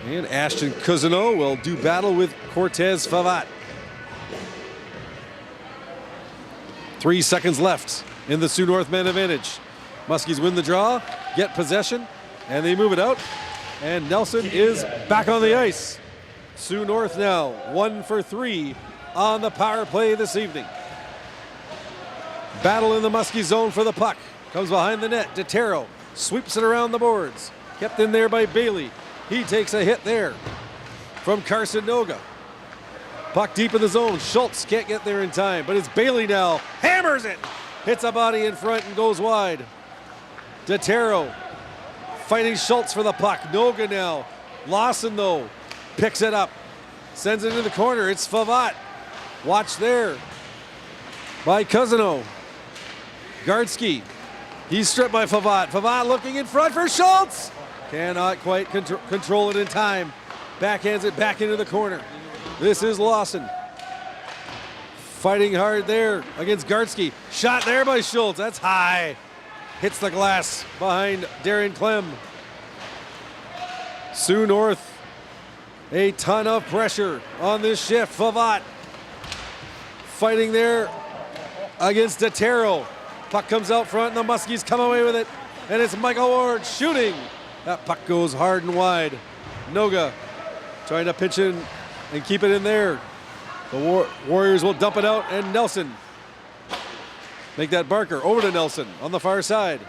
And Ashton Cousineau will do battle with Cortez Favat. 3 seconds left in the Sioux North man advantage. Muskies win the draw, get possession, and they move it out. And Nelson is back on the ice. Sioux North now 1 for 3 on the power play this evening. Battle in the Muskie zone for the puck. Comes behind the net. DeTero sweeps it around the boards. Kept in there by Bailey. He takes a hit there from Carson Noga. Puck deep in the zone. Schultz can't get there in time, but it's Bailey now. Hammers it. Hits a body in front and goes wide. DeTero fighting Schultz for the puck. Noga now. Lawson, though, picks it up. Sends it into the corner. It's Favat. Watch there by Cousineau. Gardsky. He's stripped by Favat. Favat looking in front for Schultz. Cannot quite control it in time. Backhands it back into the corner. This is Lawson. Fighting hard there against Gardsky. Shot there by Schultz. That's high. Hits the glass behind Darian Clem. Sioux North, a ton of pressure on this shift. Favat fighting there against Otero. Puck comes out front and the Muskies come away with it. And it's Michael Ward shooting. That puck goes hard and wide. Noga trying to pitch in and keep it in there. The Warriors will dump it out, and Nelson make that Barker over to Nelson on the far side.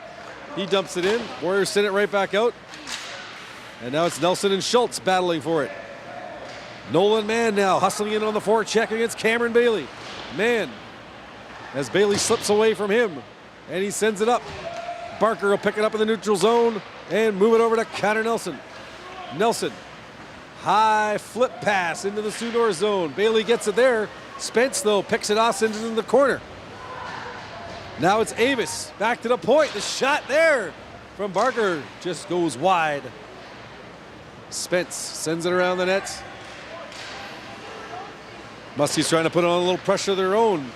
He dumps it in. Warriors send it right back out. And now it's Nelson and Schultz battling for it. Nolan Mann now hustling in on the forecheck against Cameron Bailey. Mann, as Bailey slips away from him, and he sends it up. Barker will pick it up in the neutral zone and move it over to Connor Nelson. Nelson, high flip pass into the Sioux North zone. Bailey gets it there. Spence, though, picks it off, sends it in the corner. Now it's Avis, back to the point. The shot there from Barker just goes wide. Spence sends it around the net. Muskies trying to put on a little pressure of their own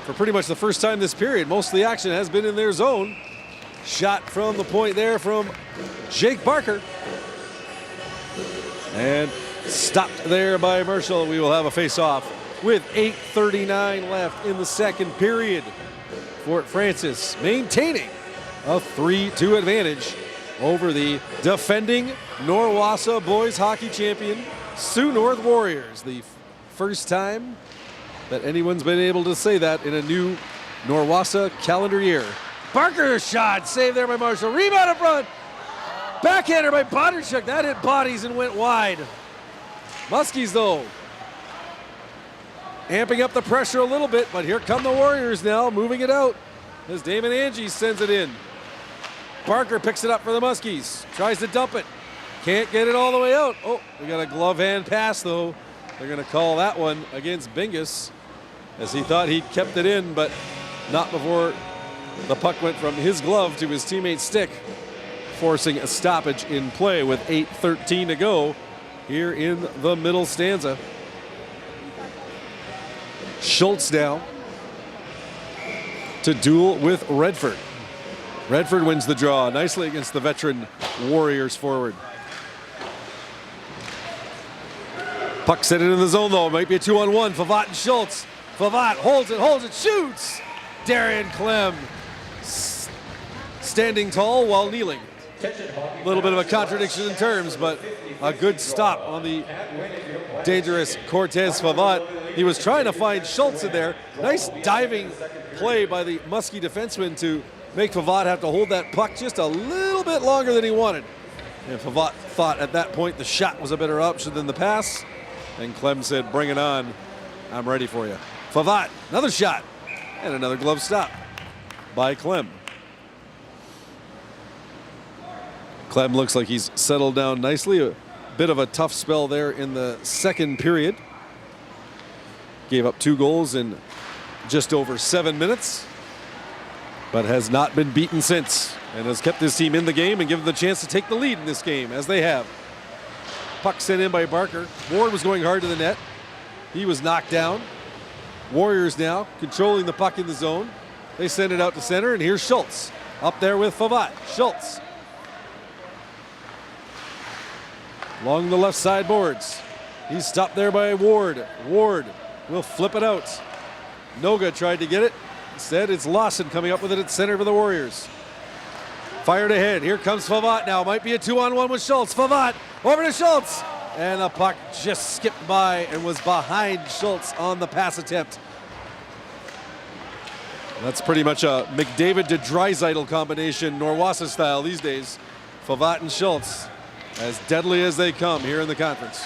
for pretty much the first time this period. Most of the action has been in their zone. Shot from the point there from Jake Barker. And stopped there by Marshall. We will have a face-off with 8:39 left in the second period. Fort Francis maintaining a 3-2 advantage over the defending Norwassa boys hockey champion Sioux North Warriors. The first time that anyone's been able to say that in a new Norwassa calendar year. Barker shot, saved there by Marshall. Rebound in front. Backhander by Bondarchuk. That hit bodies and went wide. Muskies, though, amping up the pressure a little bit, but here come the Warriors now, moving it out as Damon Angie sends it in. Barker picks it up for the Muskies, tries to dump it, can't get it all the way out. Oh, we got a glove hand pass, though. They're going to call that one against Bingus, as he thought he'd kept it in, but not before the puck went from his glove to his teammate's stick, forcing a stoppage in play with 8:13 to go here in the middle stanza. Schultz now to duel with Redford. Redford wins the draw nicely against the veteran Warriors forward. Puck set it in the zone, though. Might be a 2-on-1. Favat and Schultz. Favat holds it, shoots. Darian Clem standing tall while kneeling. A little bit of a contradiction in terms, but a good stop on the dangerous Cortez Favat. He was trying to find Schultz in there. Nice diving play by the Muskie defenseman to make Favat have to hold that puck just a little bit longer than he wanted. And Favat thought at that point the shot was a better option than the pass. And Clem said, "Bring it on. I'm ready for you." Favat, another shot, and another glove stop by Clem. Clem looks like he's settled down nicely. A bit of a tough spell there in the second period. Gave up 2 goals in just over 7 minutes, but has not been beaten since, and has kept his team in the game and given them the chance to take the lead in this game, as they have. Puck sent in by Barker. Ward was going hard to the net. He was knocked down. Warriors now controlling the puck in the zone. They send it out to center, and here's Schultz up there with Favat. Schultz along the left side boards. He's stopped there by Ward. Ward will flip it out. Noga tried to get it. Instead, it's Lawson coming up with it at center for the Warriors. Fired ahead. Here comes Favat now. Might be a 2-on-1 with Schultz. Favat over to Schultz. And the puck just skipped by and was behind Schultz on the pass attempt. That's pretty much a McDavid to Draisaitl combination, Norwassa style these days. Favat and Schultz, as deadly as they come here in the conference.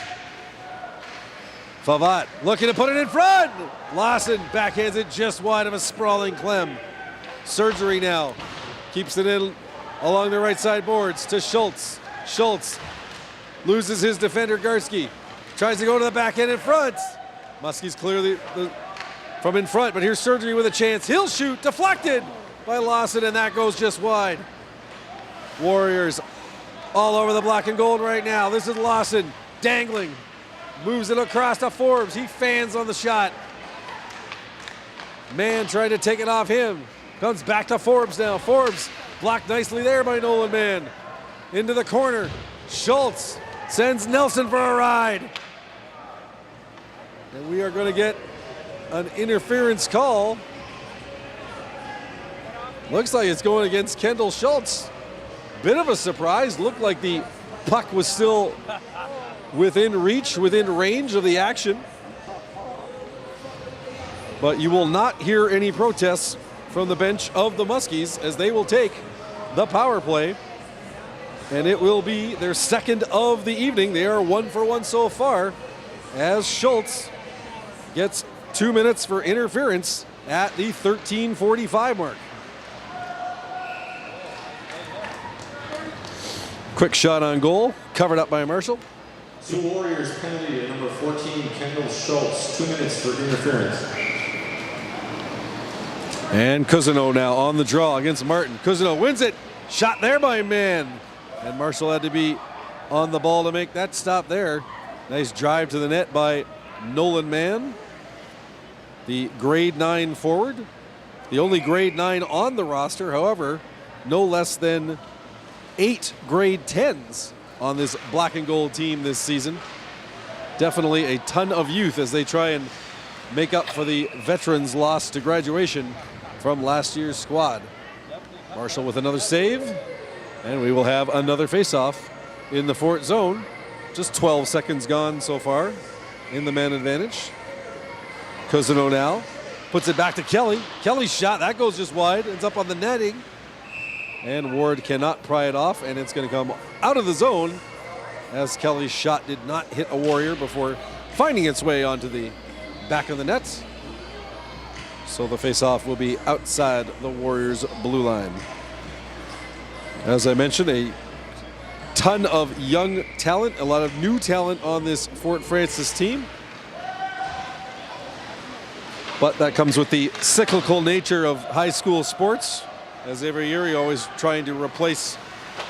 Favat looking to put it in front. Lawson backhands it just wide of a sprawling Clem. Surgery now. Keeps it in along the right side boards to Schultz. Schultz loses his defender, Garski. Tries to go to the backhand in front. Muskies clearly from in front, but here's Surgery with a chance. He'll shoot, deflected by Lawson, and that goes just wide. Warriors all over the black and gold right now. This is Lawson dangling. Moves it across to Forbes. He fans on the shot. Man trying to take it off him. Comes back to Forbes now. Forbes blocked nicely there by Nolan Mann. Into the corner. Schultz sends Nelson for a ride. And we are going to get an interference call Looks like it's going against Kendall Schultz. Bit of a surprise. Looked like the puck was still within reach, within range of the action. But you will not hear any protests from the bench of the Muskies as they will take the power play. And it will be their second of the evening. They are 1 for 1 so far as Schultz gets 2 minutes for interference at the 13:45 mark. Quick shot on goal, covered up by Marshall. Sioux Warriors penalty to number 14, Kendall Schultz. 2 minutes for interference. And Cousineau now on the draw against Martin. Cousineau wins it. Shot there by Mann. And Marshall had to be on the ball to make that stop there. Nice drive to the net by Nolan Mann, the grade 9 forward. The only grade 9 on the roster, however, no less than 8 grade 10s on this black and gold team this season. Definitely a ton of youth as they try and make up for the veterans lost to graduation from last year's squad. Marshall with another save, and we will have another face-off in the Fort zone. Just 12 seconds gone so far in the man advantage. Cousineau now puts it back to Kelly. Kelly's shot, that goes just wide, ends up on the netting. And Ward cannot pry it off, and it's going to come out of the zone as Kelly's shot did not hit a Warrior before finding its way onto the back of the net. So the face-off will be outside the Warriors' blue line. As I mentioned, a ton of young talent, a lot of new talent on this Fort Frances team. But that comes with the cyclical nature of high school sports. As every year, you're always trying to replace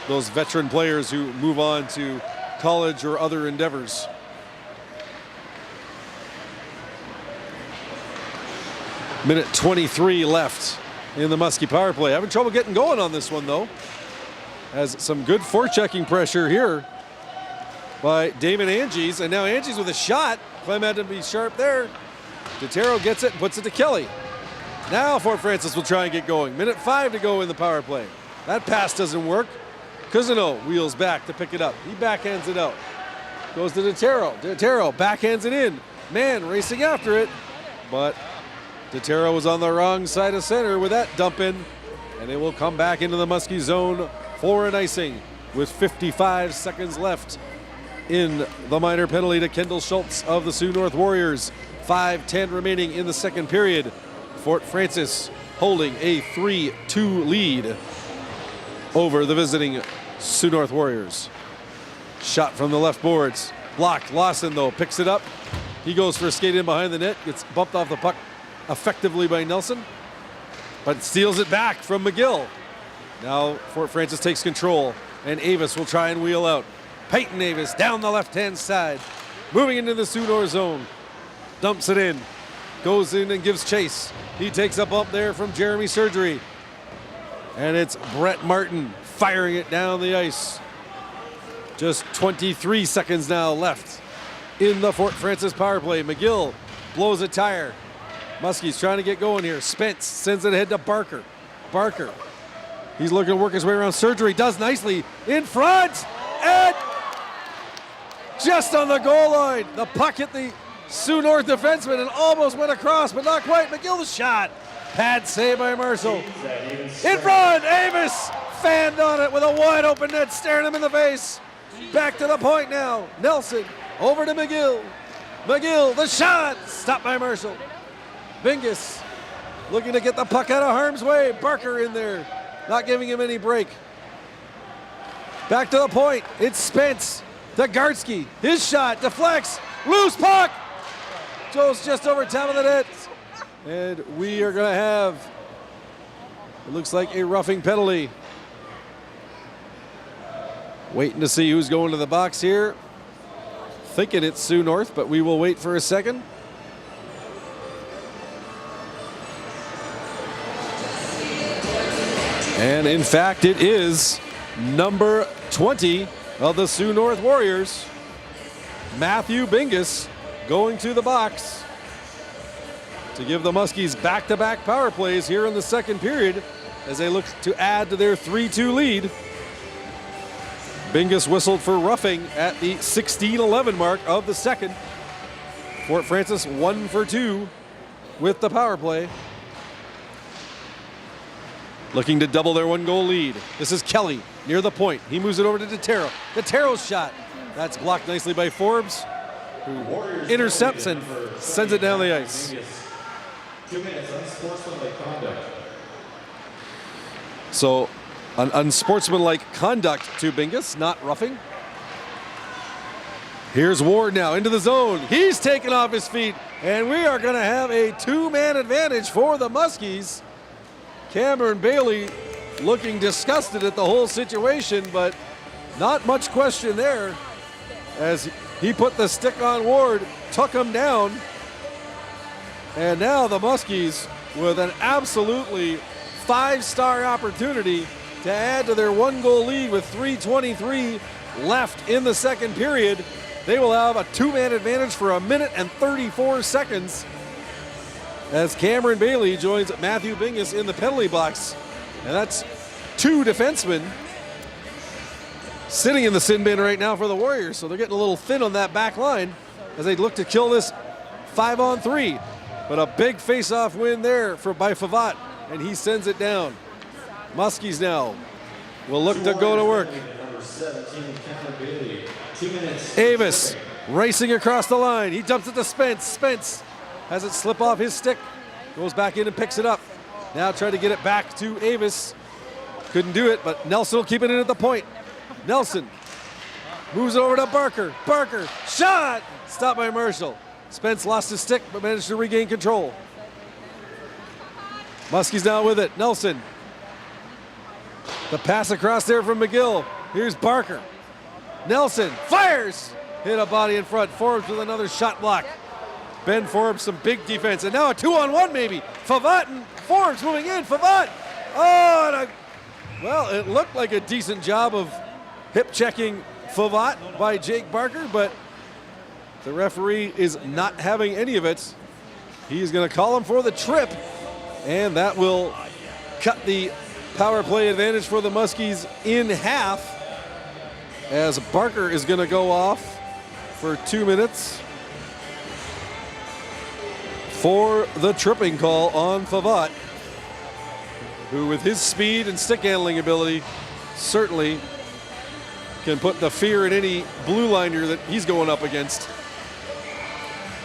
those veteran players who move on to college or other endeavors. Minute 23 left in the Muskie power play. Having trouble getting going on this one, though. Has some good forechecking pressure here by Damon Anges, and now Anges with a shot. Clem had to be sharp there. DeTero gets it and puts it to Kelly. Now Fort Frances will try and get going. Minute 5 to go in the power play. That pass doesn't work. Cousineau wheels back to pick it up. He backhands it out. Goes to DeTero. DeTero backhands it in. Man racing after it, but DeTero was on the wrong side of center with that dump in, and it will come back into the Muskie zone for an icing with 55 seconds left in the minor penalty to Kendall Schultz of the Sioux North Warriors. 5:10 remaining in the second period. Fort Frances holding a 3-2 lead over the visiting Sioux North Warriors. Shot from the left boards. Blocked. Lawson, though, picks it up. He goes for a skate in behind the net. Gets bumped off the puck effectively by Nelson, but steals it back from McGill. Now Fort Frances takes control, and Avis will try and wheel out. Peyton Avis down the left-hand side, moving into the Sioux North zone. Dumps it in. Goes in and gives chase. He takes a bump there from Jeremy Surgery. And it's Brett Martin firing it down the ice. Just 23 seconds now left in the Fort Frances power play. McGill blows a tire. Muskie's trying to get going here. Spence sends it ahead to Barker. Barker. He's looking to work his way around Surgery. Does nicely in front. And just on the goal line. The puck hit the Sioux North defenseman and almost went across, but not quite. McGill's shot. Pad save by Marshall. In front, Avis fanned on it with a wide open net, staring him in the face. Back to the point now. Nelson over to McGill. McGill, the shot. Stopped by Marshall. Bingus looking to get the puck out of harm's way. Barker in there, not giving him any break. Back to the point. It's Spence. Dagarski. His shot deflects. Loose puck. Goes just over top of the net. And we are going to have, it looks like, a roughing penalty. Waiting to see who's going to the box here. Thinking it's Sioux North, but we will wait for a second. And in fact, it is number 20 of the Sioux North Warriors, Matthew Bingus, going to the box to give the Muskies back-to-back power plays here in the second period. as they look to add to their 3-2 lead. Bingus whistled for roughing at the 16-11 mark of the second. Fort Francis 1 for 2 with the power play. Looking to double their 1-goal lead. This is Kelly near the point. He moves it over to Detero. Detero's shot. That's blocked nicely by Forbes, who intercepts and sends it down the ice. 2 minutes, unsportsmanlike conduct. So, an unsportsmanlike conduct to Bingus, not roughing. Here's Ward now into the zone. He's taken off his feet, and we are going to have a 2-man advantage for the Muskies. Cameron Bailey looking disgusted at the whole situation, but not much question there as he put the stick on Ward, took him down. And now the Muskies with an absolutely 5-star opportunity to add to their 1-goal lead with 3:23 left in the second period. They will have a 2-man advantage for 1 minute and 34 seconds as Cameron Bailey joins Matthew Bingus in the penalty box. And that's 2 defensemen sitting in the sin bin right now for the Warriors. So they're getting a little thin on that back line as they look to kill this 5-on-3. But a big face-off win there by Favat, and he sends it down. Muskies now will look to go to work. Number 17, Cameron Bailey. 2 minutes. Avis racing across the line. He dumps it to Spence. Spence has it slip off his stick. Goes back in and picks it up. Now try to get it back to Avis. Couldn't do it, but Nelson will keep it in at the point. Nelson moves over to Barker. Barker, shot! Stopped by Marshall. Spence lost his stick, but managed to regain control. Muskies now with it. Nelson. The pass across there from McGill. Here's Barker. Nelson fires! Hit a body in front. Forbes with another shot block. Ben Forbes, some big defense. And now a 2-on-1 maybe. Favat and Forbes moving in. Favat! Oh, well, it looked like a decent job of hip checking Favat by Jake Barker, but the referee is not having any of it. He's going to call him for the trip, and that will cut the power play advantage for the Muskies in half as Barker is going to go off for 2 minutes for the tripping call on Favat, who with his speed and stick handling ability certainly can put the fear in any blue liner that he's going up against.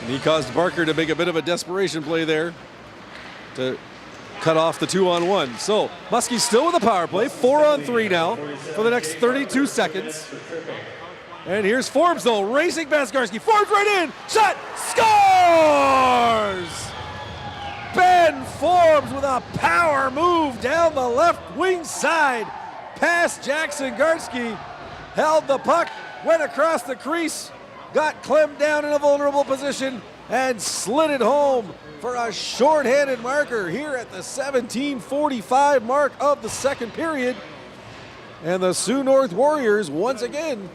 And he caused Barker to make a bit of a desperation play there to cut off the 2-on-1. So Muskies still with the power play, 4-on-3 now for the next 32 seconds. And here's Forbes though, racing past Garski. Forbes right in, shot, scores! Ben Forbes with a power move down the left wing side past Jackson Garski. Held the puck, went across the crease, got Clem down in a vulnerable position, and slid it home for a shorthanded marker here at the 17:45 mark of the second period. And the Sioux North Warriors once again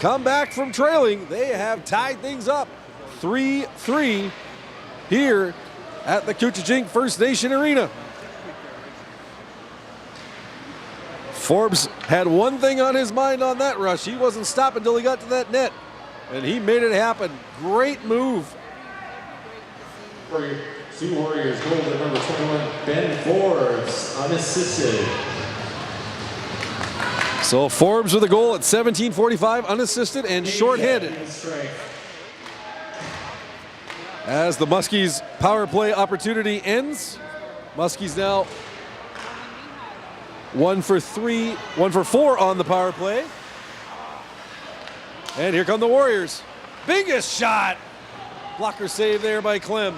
come back from trailing. They have tied things up 3-3 here at the Couchijink First Nation Arena. Forbes had one thing on his mind on that rush. He wasn't stopping until he got to that net, and he made it happen. Great move. For your Sioux Warriors, goal to number 21, Ben Forbes, unassisted. So Forbes with a goal at 17:45, unassisted and shorthanded. As the Muskies power play opportunity ends, Muskies now 1 for 4 on the power play. And here come the Warriors. Biggest shot. Blocker save there by Clem.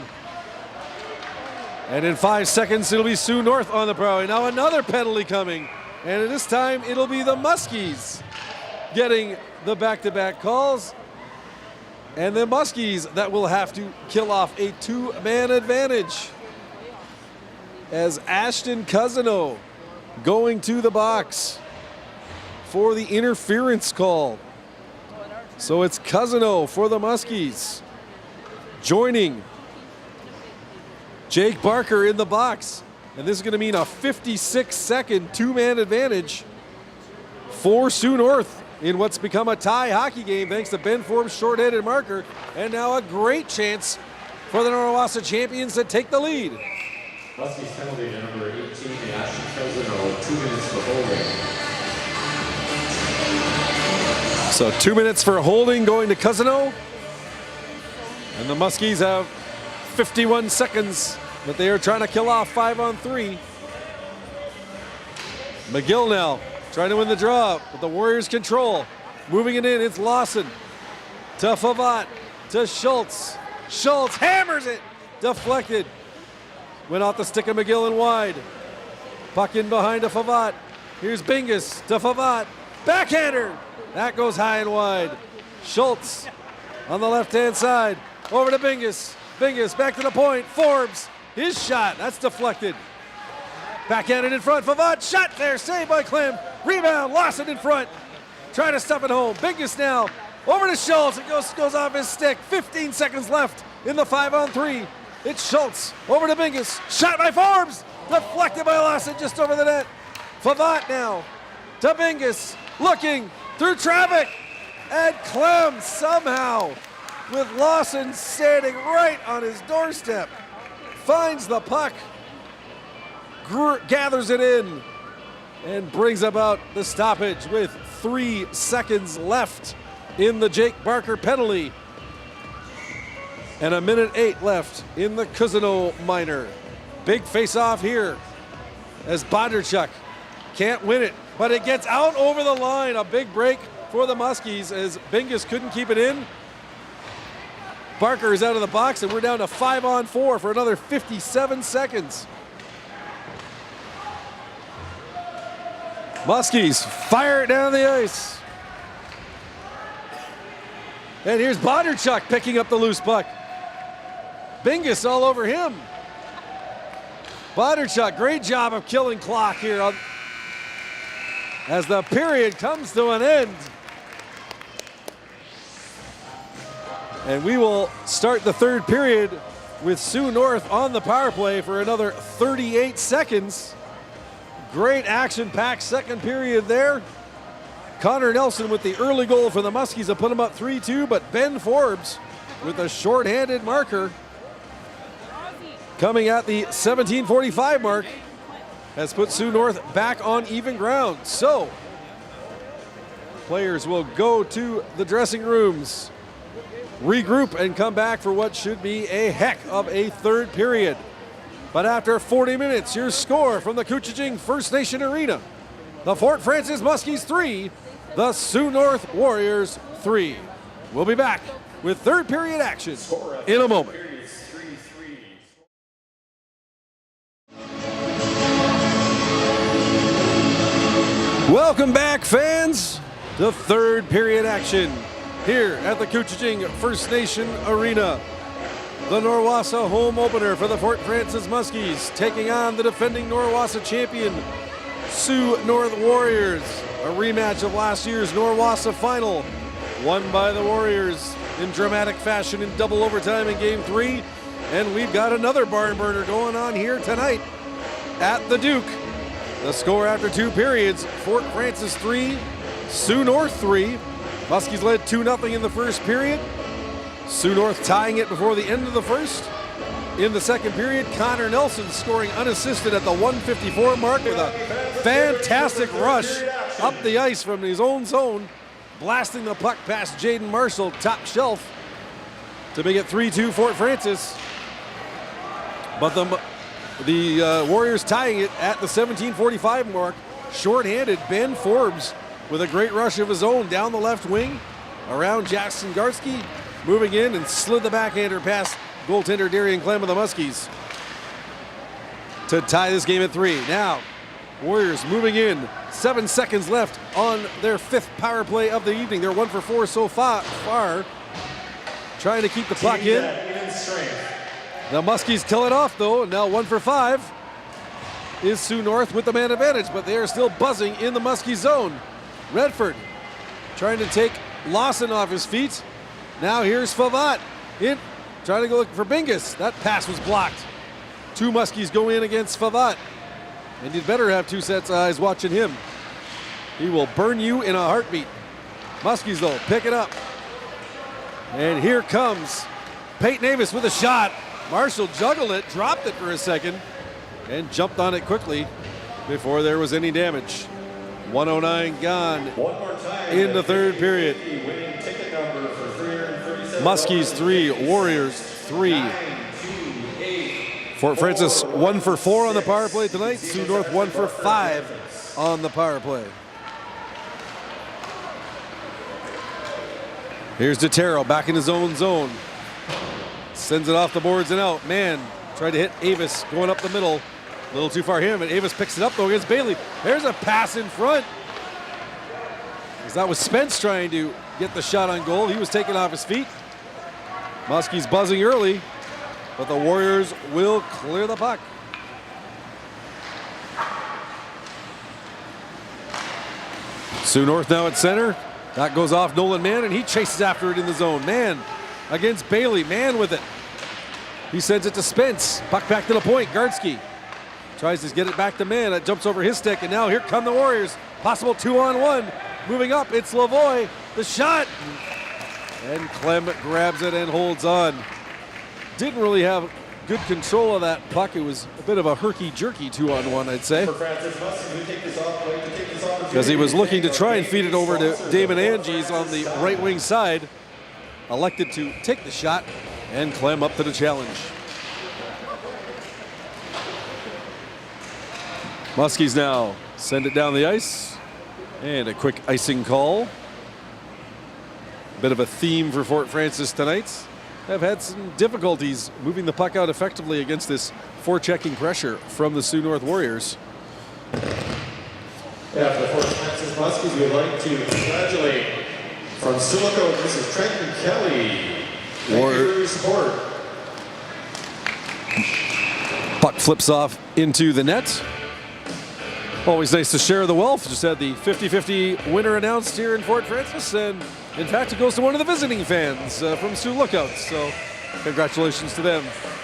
And in 5 seconds, it'll be Sioux North on the power play. Now another penalty coming. And this time, it'll be the Muskies getting the back-to-back calls. And the Muskies that will have to kill off a 2-man advantage. As Ashton Cousino going to the box for the interference call. So it's Cousino for the Muskies, joining Jake Barker in the box. And this is going to mean a 56-second two-man advantage for Sioux North in what's become a tie hockey game thanks to Ben Forbes' short-handed marker. And now a great chance for the Norwassa champions to take the lead. Muskies penalty to number 18, Ashton Cousino, 2 minutes for holding. So 2 minutes for holding going to Cousino. And the Muskies have 51 seconds that they are trying to kill off 5-on-3. McGill now trying to win the draw, but the Warriors control. Moving it in, it's Lawson to Favat to Schultz. Schultz hammers it, deflected. Went off the stick of McGill and wide. Puck in behind to Favat. Here's Bingus to Favat. Backhander. That goes high and wide. Schultz on the left-hand side. Over to Bingus. Bingus back to the point. Forbes. His shot. That's deflected. Backhanded in front. Favat. Shot there. Saved by Clem. Rebound. Lawson in front. Trying to stuff it home. Bingus now. Over to Schultz. It goes off his stick. 15 seconds left in the 5-on-3. It's Schultz. Over to Bingus. Shot by Forbes. Deflected by Lawson just over the net. Favat now to Bingus. Looking through traffic. And Clem somehow, with Lawson standing right on his doorstep, finds the puck, gathers it in, and brings about the stoppage with 3 seconds left in the Jake Barker penalty. And 1:08 left in the Cousino minor. Big face-off here as Bondarchuk can't win it, but it gets out over the line. A big break for the Muskies as Bingus couldn't keep it in. Barker is out of the box, and we're down to 5-on-4 for another 57 seconds. Muskies fire it down the ice. And here's Bondarchuk picking up the loose puck. Bingus all over him. Bondarchuk, great job of killing clock here as the period comes to an end. And we will start the third period with Sioux North on the power play for another 38 seconds. Great action-packed second period there. Connor Nelson with the early goal for the Muskies to put them up 3-2, but Ben Forbes with a short-handed marker coming at the 17:45 mark has put Sioux North back on even ground. So players will go to the dressing rooms, regroup, and come back for what should be a heck of a third period. But after 40 minutes, your score from the Couchijing First Nation Arena: the Fort Francis Muskies 3, the Sioux North Warriors 3. We'll be back with third period action in a moment. Welcome back, fans, to third period action here at the Couchijing First Nation Arena. The Norwassa home opener for the Fort Francis Muskies taking on the defending Norwassa champion, Sioux North Warriors. A rematch of last year's Norwassa final, won by the Warriors in dramatic fashion in double overtime in Game 3. And we've got another barn burner going on here tonight at the Duke. The score after 2 periods: Fort Francis 3, Sioux North 3. Muskies led 2-0 in the first period. Sioux North tying it before the end of the first. In the second period, Connor Nelson scoring unassisted at the 1:54 mark with a fantastic rush up the ice from his own zone, blasting the puck past Jaden Marshall, top shelf, to make it 3-2 Fort Francis. But the Warriors tying it at the 17:45 mark. Short-handed Ben Forbes with a great rush of his own down the left wing around Jackson Gartsky, moving in and slid the backhander past goaltender Darian Clem of the Muskies to tie this game at 3. Now, Warriors moving in. 7 seconds left on their 5th power play of the evening. They're 1 for 4 so far. Trying to keep the puck in. The Muskies kill it off, though. Now 1 for 5 is Sioux North with the man advantage, but they are still buzzing in the Muskie zone. Redford trying to take Lawson off his feet. Now here's Favat in, trying to go look for Bingus. That pass was blocked. Two Muskies go in against Favat. And you'd better have two sets of eyes watching him. He will burn you in a heartbeat. Muskies, though, pick it up. And here comes Peyton Avis with a shot. Marshall juggled it, dropped it for a second, and jumped on it quickly before there was any damage. 109 gone in the third period. Muskies 3, Warriors 3. Fort Francis 1 for 4 on the power play tonight. Sioux North 1 for 5 on the power play. Here's DeTero back in his own zone. Sends it off the boards and out. Man, tried to hit Avis going up the middle. A little too far him, and Avis picks it up though against Bailey. There's a pass in front. That was Spence trying to get the shot on goal. He was taken off his feet. Muskies buzzing early, but the Warriors will clear the puck. Sioux North now at center. That goes off Nolan Mann, and he chases after it in the zone. Mann against Bailey. Mann with it. He sends it to Spence. Puck back to the point. Gardsky tries to get it back to Mann. That jumps over his stick, and now here come the Warriors. Possible 2-on-1. Moving up, it's Lavoie. The shot. And Clem grabs it and holds on. Didn't really have good control of that puck. It was a bit of a herky-jerky 2-on-1, I'd say. Because he was looking to try and feed it over to Damon Anges on the right wing side. Elected to take the shot, and Clem up to the challenge. Muskies now send it down the ice. And a quick icing call. Bit of a theme for Fort Francis tonight. Have had some difficulties moving the puck out effectively against this forechecking pressure from the Sioux North Warriors. Yeah, for the Fort Francis Muskies, we'd like to congratulate from Silico, this is Trenton Kelly. Thank you for your support. Puck flips off into the net. Always nice to share the wealth. Just had the 50-50 winner announced here in Fort Francis, and in fact it goes to one of the visiting fans from Sioux Lookouts. So congratulations to them,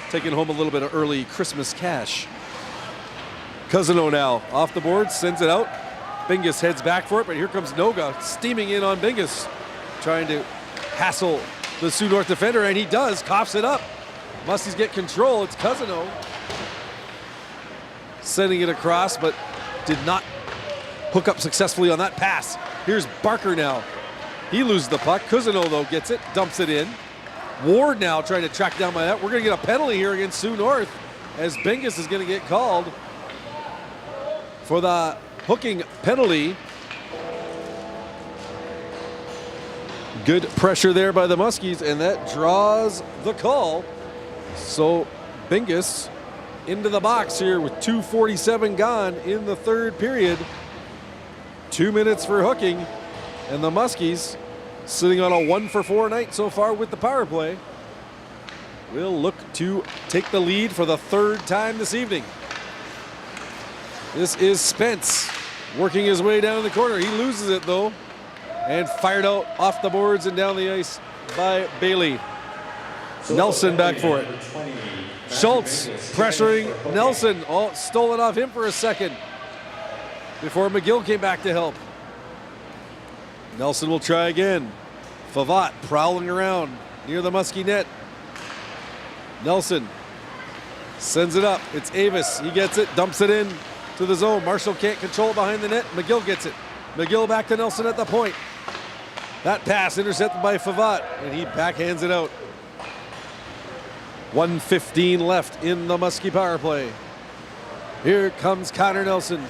taking home a little bit of early Christmas cash. Cousino now off the board, sends it out. Bingus heads back for it, but here comes Noga steaming in on Bingus, trying to hassle the Sioux North defender, and he does, coughs it up. Muskies get control. It's Cousino sending it across, but did not hook up successfully on that pass. Here's Barker now. He loses the puck. Cousino, though, gets it, dumps it in. Ward now trying to track down by that. We're going to get a penalty here against Sioux North, as Bingus is going to get called for the hooking penalty. Good pressure there by the Muskies, and that draws the call. So Bingus into the box here with 2:47 gone in the third period. 2 minutes for hooking, and the Muskies sitting on a 1-for-4 night so far with the power play. Will look to take the lead for the third time this evening. This is Spence working his way down the corner. He loses it though, and fired out off the boards and down the ice by Bailey. Nelson back for it. Schultz pressuring Nelson. Oh, stolen off him for a second before McGill came back to help. Nelson will try again. Favat prowling around near the Muskie net. Nelson sends it up. It's Avis. He gets it, dumps it in to the zone. Marshall can't control it behind the net. McGill gets it. McGill back to Nelson at the point. That pass intercepted by Favat, and he backhands it out. 1:15 left in the Muskie power play. Here comes Connor Nelson.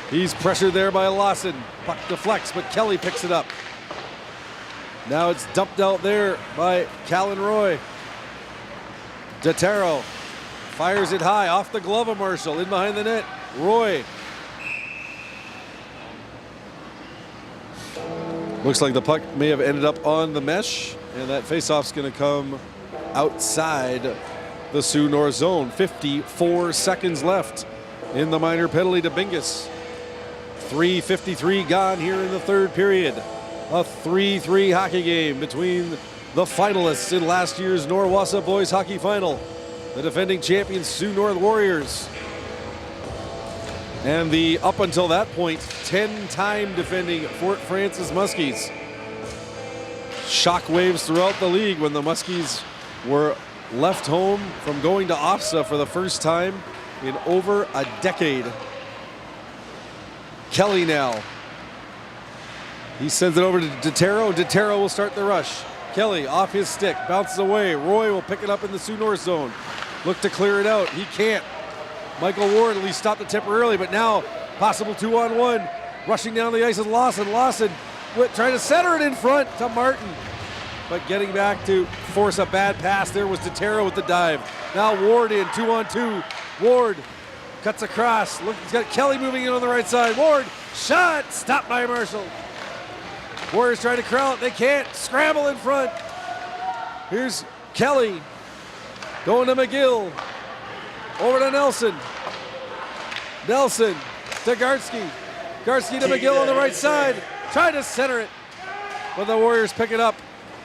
He's pressured there by Lawson. Puck deflects, but Kelly picks it up. Now it's dumped out there by Callan Roy. DeTero fires it high off the glove of Marshall, in behind the net. Roy. Looks like the puck may have ended up on the mesh, and that faceoff's going to come outside the Sioux North zone. 54 seconds left in the minor penalty to Bingus. 3:53 gone here in the third period. A 3-3 hockey game between the finalists in last year's Norwassa Boys Hockey Final. the defending champions Sioux North Warriors. And the, up until that point, 10-time defending Fort Frances Muskies. Shockwaves throughout the league when the Muskies were left home from going to OFSA for the first time in over a decade. Kelly now. He sends it over to Detero. Detero will start the rush. Kelly off his stick, bounces away. Roy will pick it up in the Sioux North zone. Look to clear it out. He can't. Michael Ward at least stopped it temporarily, but now possible 2-on-1. Rushing down the ice is Lawson. Lawson trying to center it in front to Martin. But getting back to force a bad pass there was Detero with the dive. Now Ward in, 2-on-2. Ward cuts across. Look, he's got Kelly moving in on the right side. Ward, shot, stopped by Marshall. Warriors trying to corral it, they can't. Scramble in front. Here's Kelly going to McGill. Over to Nelson. Nelson to Gartsky. Gartsky to McGill on the right side. Trying to center it. But the Warriors pick it up.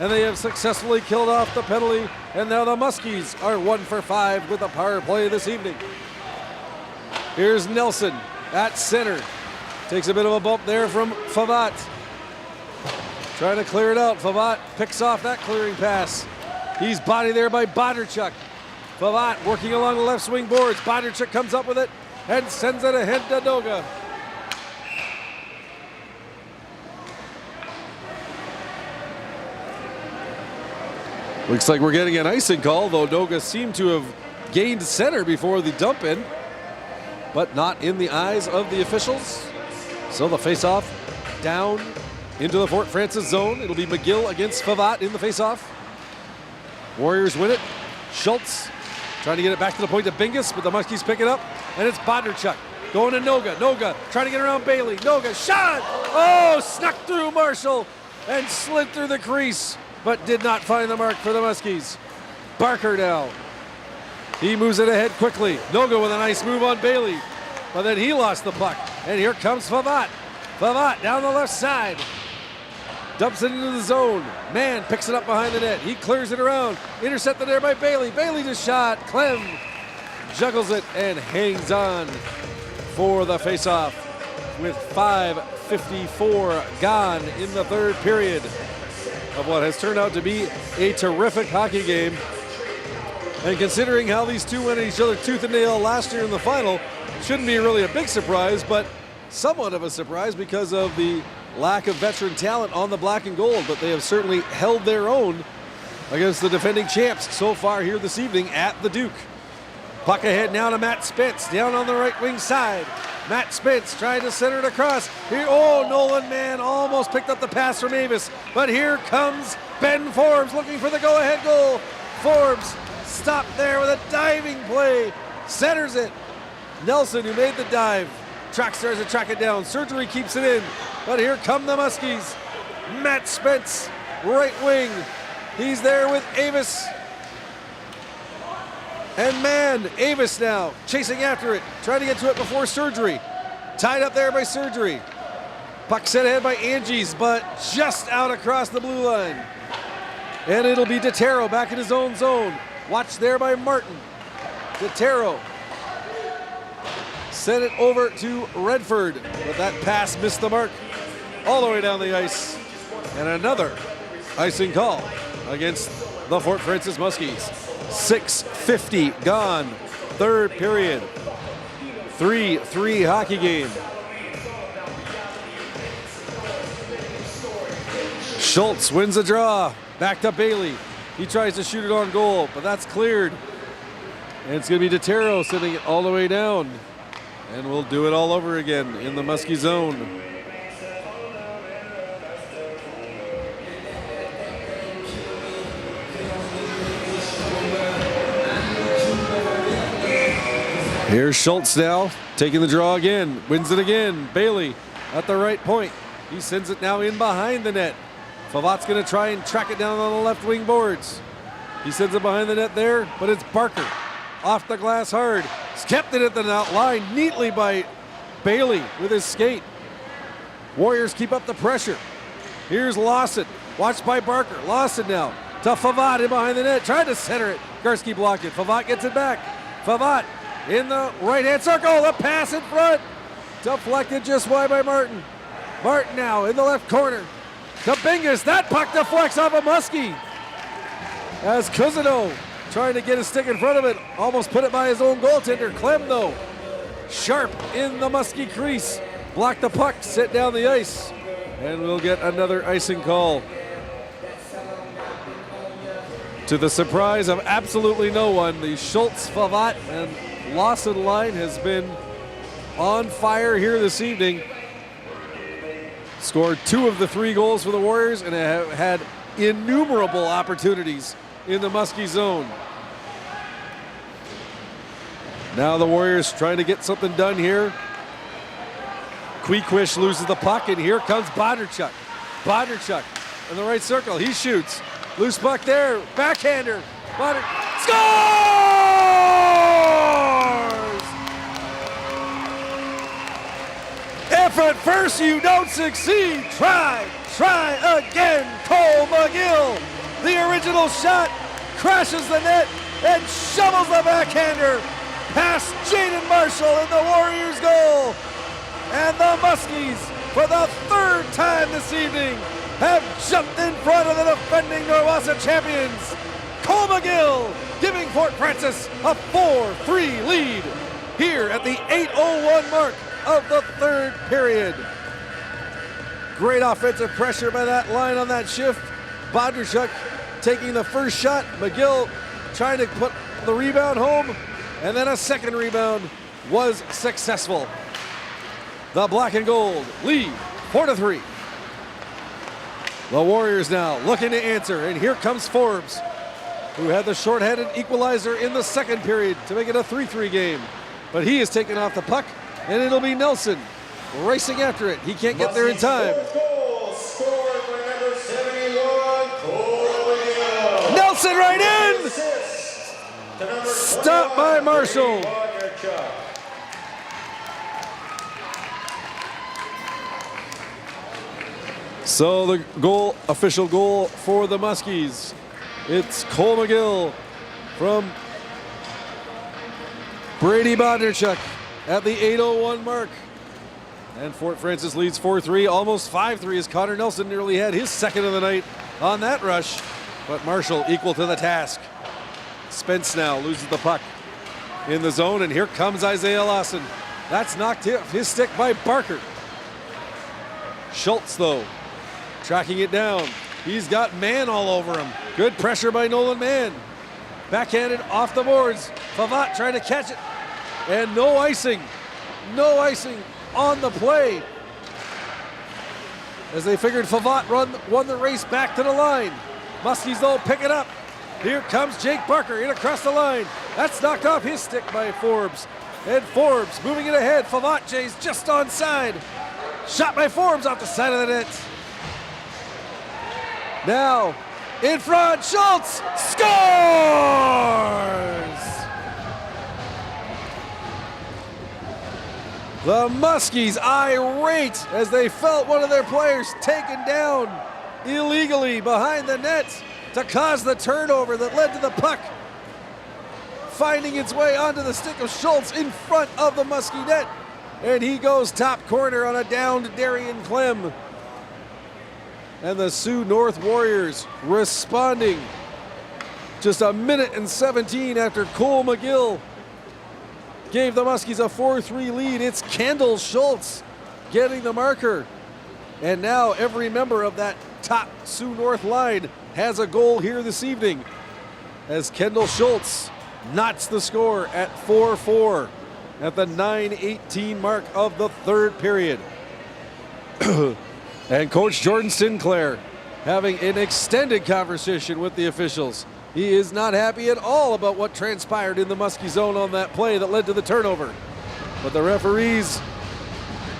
And they have successfully killed off the penalty. And now the Muskies are 1 for 5 with a power play this evening. Here's Nelson at center. Takes a bit of a bump there from Favat. Trying to clear it out. Favat picks off that clearing pass. He's bodied there by Bondarchuk. Favat working along the left swing boards. Bondarchuk comes up with it and sends it ahead to Doga. Looks like we're getting an icing call, though Doga seemed to have gained center before the dump in, but not in the eyes of the officials. So the faceoff down into the Fort Frances zone. It'll be McGill against Favat in the faceoff. Warriors win it. Schultz trying to get it back to the point to Bingus, but the Muskies pick it up, and it's Bondarchuk going to Noga. Noga trying to get around Bailey. Noga shot! Oh, snuck through Marshall and slid through the crease, but did not find the mark for the Muskies. Barker now. He moves it ahead quickly. Noga with a nice move on Bailey, but then he lost the puck, and here comes Favat. Favat down the left side. Dumps it into the zone. Mann picks it up behind the net. He clears it around. Intercepted there by Bailey. Bailey to shot. Clem juggles it and hangs on for the faceoff with 5:54 gone in the third period of what has turned out to be a terrific hockey game. And considering how these two went at each other tooth and nail last year in the final, shouldn't be really a big surprise, but somewhat of a surprise because of the lack of veteran talent on the black and gold, but they have certainly held their own against the defending champs so far here this evening at the Duke. Puck ahead now to Matt Spence, down on the right wing side. Matt Spence trying to center it across. Here, oh, Nolan Mann almost picked up the pass from Avis, but here comes Ben Forbes looking for the go-ahead goal. Forbes stopped there with a diving play, centers it. Nelson, who made the dive, tries to track it down. Surgery keeps it in, but here come the Muskies. Matt Spence, right wing. He's there with Avis. And Mann, Avis now, chasing after it, trying to get to it before Surgery. Tied up there by Surgery. Puck set ahead by Angies, but just out across the blue line. And it'll be Detero back in his own zone. Watched there by Martin. Detero sent it over to Redford, but that pass missed the mark all the way down the ice. And another icing call against the Fort Frances Muskies. 6:50 gone, third period. 3-3 hockey game. Schultz wins the draw, back to Bailey. He tries to shoot it on goal, but that's cleared. And it's gonna be Detero sending it all the way down. And we'll do it all over again in the Muskie zone. Here's Schultz now, taking the draw again, wins it again. Bailey at the right point. He sends it now in behind the net. Favat's gonna try and track it down on the left wing boards. He sends it behind the net there, but it's Barker. Off the glass hard. Kept it at the line neatly by Bailey with his skate. Warriors keep up the pressure. Here's Lawson, watched by Barker. Lawson now to to Favat in behind the net. Tried to center it. Garski blocked it. Favat gets it back. Favat in the right-hand circle. The pass in front. Deflected just wide by Martin. Martin now in the left corner. To Bingus. That puck deflects off a Muskie. As Cousineau trying to get a stick in front of it. Almost put it by his own goaltender. Clem, though, sharp in the Muskie crease. Block the puck, sit down the ice. And we'll get another icing call. To the surprise of absolutely no one, the Schultz, Favat, and Lawson line has been on fire here this evening. Scored 2 of the 3 goals for the Warriors and have had innumerable opportunities in the Muskie zone. Now the Warriors trying to get something done here. Queequish loses the puck, and here comes Bondarchuk. Bondarchuk in the right circle. He shoots. Loose puck there. Backhander. Scores! If at first you don't succeed, try again. Cole McGill. The original shot crashes the net and shovels the backhander past Jaden Marshall in the Warriors' goal. And the Muskies, for the 3rd time this evening, have jumped in front of the defending Norwassa champions. Cole McGill giving Fort Francis a 4-3 lead here at the 8:01 mark of the 3rd period. Great offensive pressure by that line on that shift. Bondarchuk taking the first shot. McGill trying to put the rebound home, and then a second rebound was successful. The black and gold lead 4-3. The Warriors now looking to answer, and here comes Forbes, who had the shorthanded equalizer in the second period to make it a 3-3 game. But he is taking off the puck, and it'll be Nelson racing after it. He can't get there in time. Goal scored by number 71, Cole McGill. Nelson right in! Assist to number Stopped by 21, Marshall. Bondarchuk. So the official goal for the Muskies. It's Cole McGill from Brady Bondarchuk at the 8:01 mark. And Fort Francis leads 4-3, almost 5-3 as Connor Nelson nearly had his second of the night on that rush. But Marshall equal to the task. Spence now loses the puck in the zone, and here comes Isaiah Lawson. That's knocked off his stick by Barker. Schultz, though, tracking it down. He's got Mann all over him. Good pressure by Nolan Mann. Backhanded off the boards. Favat trying to catch it. And no icing. No icing on the play, as they figured Favat won the race back to the line. Muskies, though, pick it up. Here comes Jake Barker in across the line. That's knocked off his stick by Forbes. And Forbes moving it ahead. Favat Jay's just onside. Shot by Forbes off the side of the net. Now, in front, Schultz scores! The Muskies irate as they felt one of their players taken down illegally behind the net to cause the turnover that led to the puck finding its way onto the stick of Schultz in front of the Muskie net. And he goes top corner on a downed Darian Clem. And the Sioux North Warriors responding just a minute and 17 after Cole McGill gave the Muskies a 4-3 lead. It's Kendall Schultz getting the marker. And now every member of that top Sioux North line has a goal here this evening, as Kendall Schultz knots the score at 4-4 at the 9:18 mark of the 3rd period. And Coach Jordan Sinclair having an extended conversation with the officials. He is not happy at all about what transpired in the Muskie zone on that play that led to the turnover. But the referees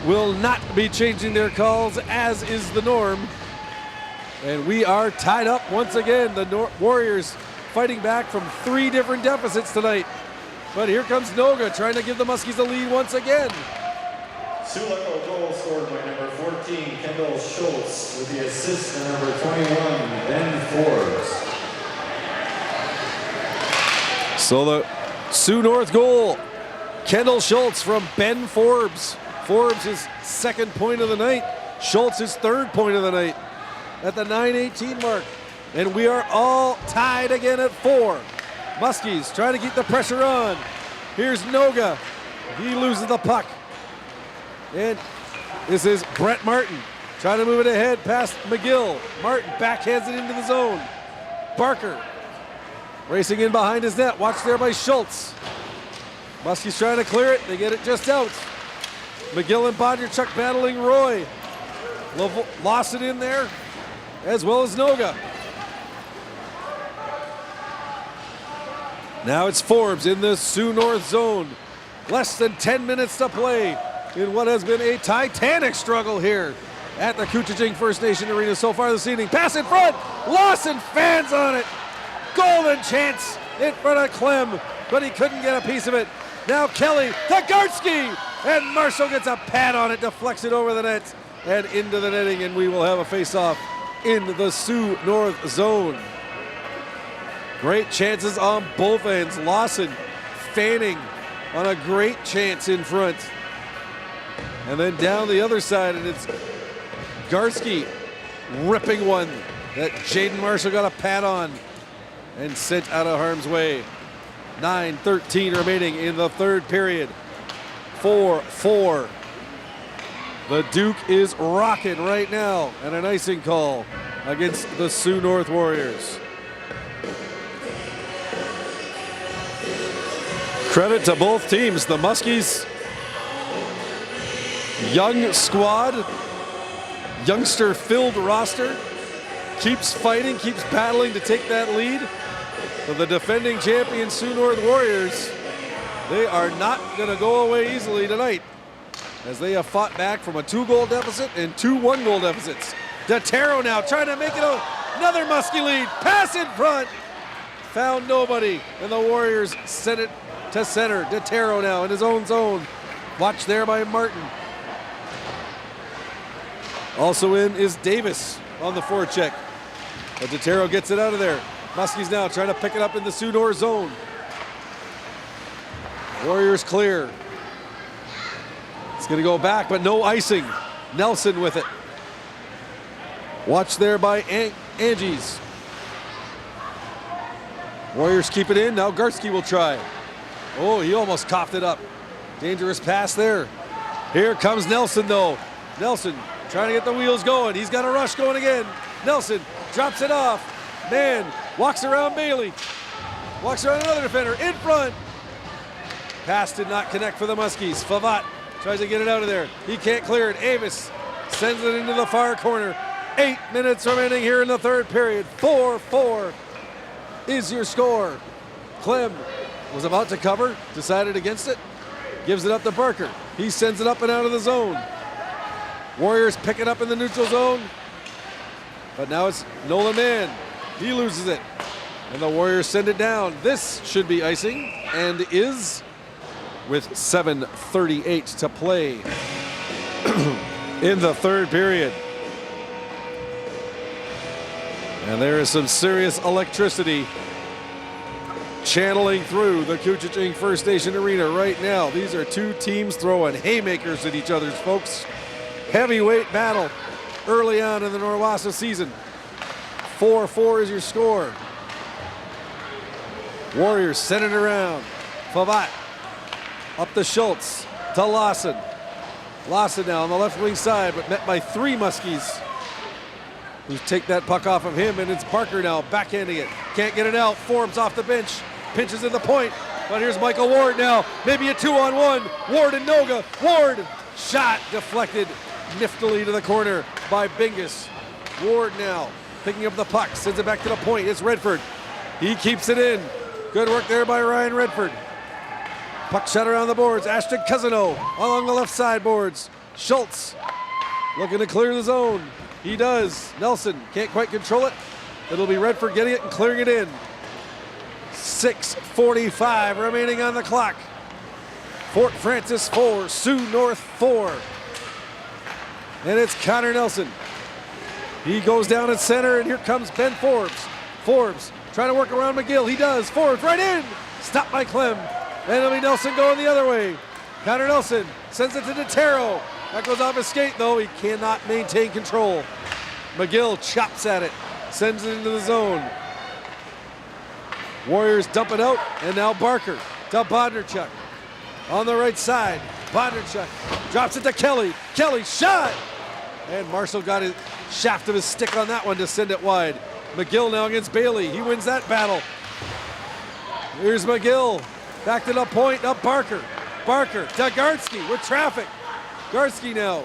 will not be changing their calls, as is the norm. And we are tied up once again. The Warriors fighting back from 3 different deficits tonight. But here comes Noga trying to give the Muskies a lead once again. Sioux goal scored by number 14, Kendall Schultz, with the assist to number 21, Ben Forbes. So the Sioux North goal, Kendall Schultz from Ben Forbes. Forbes his second point of the night. Schultz his third point of the night at the 9:18 mark. And we are all tied again at 4. Muskies trying to keep the pressure on. Here's Noga. He loses the puck. And this is Brett Martin trying to move it ahead past McGill. Martin backhands it into the zone. Barker racing in behind his net. Watched there by Schultz. Muskies trying to clear it. They get it just out. McGill and Bondarchuk battling Roy. Lawson in there, as well as Noga. Now it's Forbes in the Sioux North zone. Less than 10 minutes to play in what has been a titanic struggle here at the Couchiching First Nation Arena so far this evening. Pass in front. Lawson fans on it. Golden chance in front of Clem, but he couldn't get a piece of it. Now Kelly, Tagarski, and Marshall gets a pad on it, deflects it over the net and into the netting, and we will have a face-off in the Sioux North zone. Great chances on both ends. Lawson fanning on a great chance in front. And then down the other side, and it's Garski ripping one that Jaden Marshall got a pad on and sent out of harm's way. 9:13 remaining in the third period. 4-4. The Duke is rocking right now, and an icing call against the Sioux North Warriors. Credit to both teams. The Muskies, young squad, youngster-filled roster, keeps fighting, keeps battling to take that lead. But the defending champion Sioux North Warriors, they are not going to go away easily tonight, as they have fought back from a 2-goal deficit and 2 1-goal deficits. DeTero now trying to make it another Muskie lead. Pass in front. Found nobody, and the Warriors sent it to center. DeTero now in his own zone. Watched there by Martin. Also in is Davis on the forecheck. But DeTero gets it out of there. Muskies now trying to pick it up in the Sioux North zone. Warriors clear. It's going to go back, but no icing. Nelson with it. Watch there by Angie's. Warriors keep it in. Now Garski will try. Oh, he almost coughed it up. Dangerous pass there. Here comes Nelson, though. Nelson trying to get the wheels going. He's got a rush going again. Nelson drops it off. Man, walks around Bailey. Walks around another defender. In front. Pass did not connect for the Muskies. Favat tries to get it out of there. He can't clear it. Avis sends it into the far corner. 8 minutes remaining here in the third period. 4-4 is your score. Clem was about to cover, decided against it. Gives it up to Barker. He sends it up and out of the zone. Warriors pick it up in the neutral zone. But now it's Nolan Mann. He loses it. And the Warriors send it down. This should be icing, and is, with 7:38 to play in the third period. And there is some serious electricity channeling through the Couchiching First Nation Arena right now. These are two teams throwing haymakers at each other, folks. Heavyweight battle early on in the Norwassa season. 4-4 is your score. Warriors send it around. Favat up to Schultz, to Lawson. Lawson now on the left wing side, but met by 3 Muskies who take that puck off of him, and it's Parker now backhanding it. Can't get it out. Forbes off the bench, pinches in the point, but here's Michael Ward now. Maybe a 2-on-1. Ward and Noga. Ward, shot deflected niftily to the corner by Bingus. Ward now picking up the puck, sends it back to the point. It's Redford. He keeps it in. Good work there by Ryan Redford. Puck shot around the boards. Ashton Cousino along the left side boards. Schultz looking to clear the zone. He does. Nelson can't quite control it. It'll be Redford getting it and clearing it in. 6:45 remaining on the clock. Fort Francis 4, Sioux North 4. And it's Connor Nelson. He goes down at center, and here comes Ben Forbes. Forbes trying to work around McGill. He does. Forbes right in. Stopped by Clem. And it'll be Nelson going the other way. Connor Nelson sends it to Detero. That goes off his skate, though. He cannot maintain control. McGill chops at it. Sends it into the zone. Warriors dump it out. And now Barker to Bondarchuk. On the right side. Bondarchuk drops it to Kelly. Kelly shot! And Marshall got his shaft of his stick on that one to send it wide. McGill now against Bailey. He wins that battle. Here's McGill. Back to the point. Up Barker. Barker to Gartsky with traffic. Gartsky now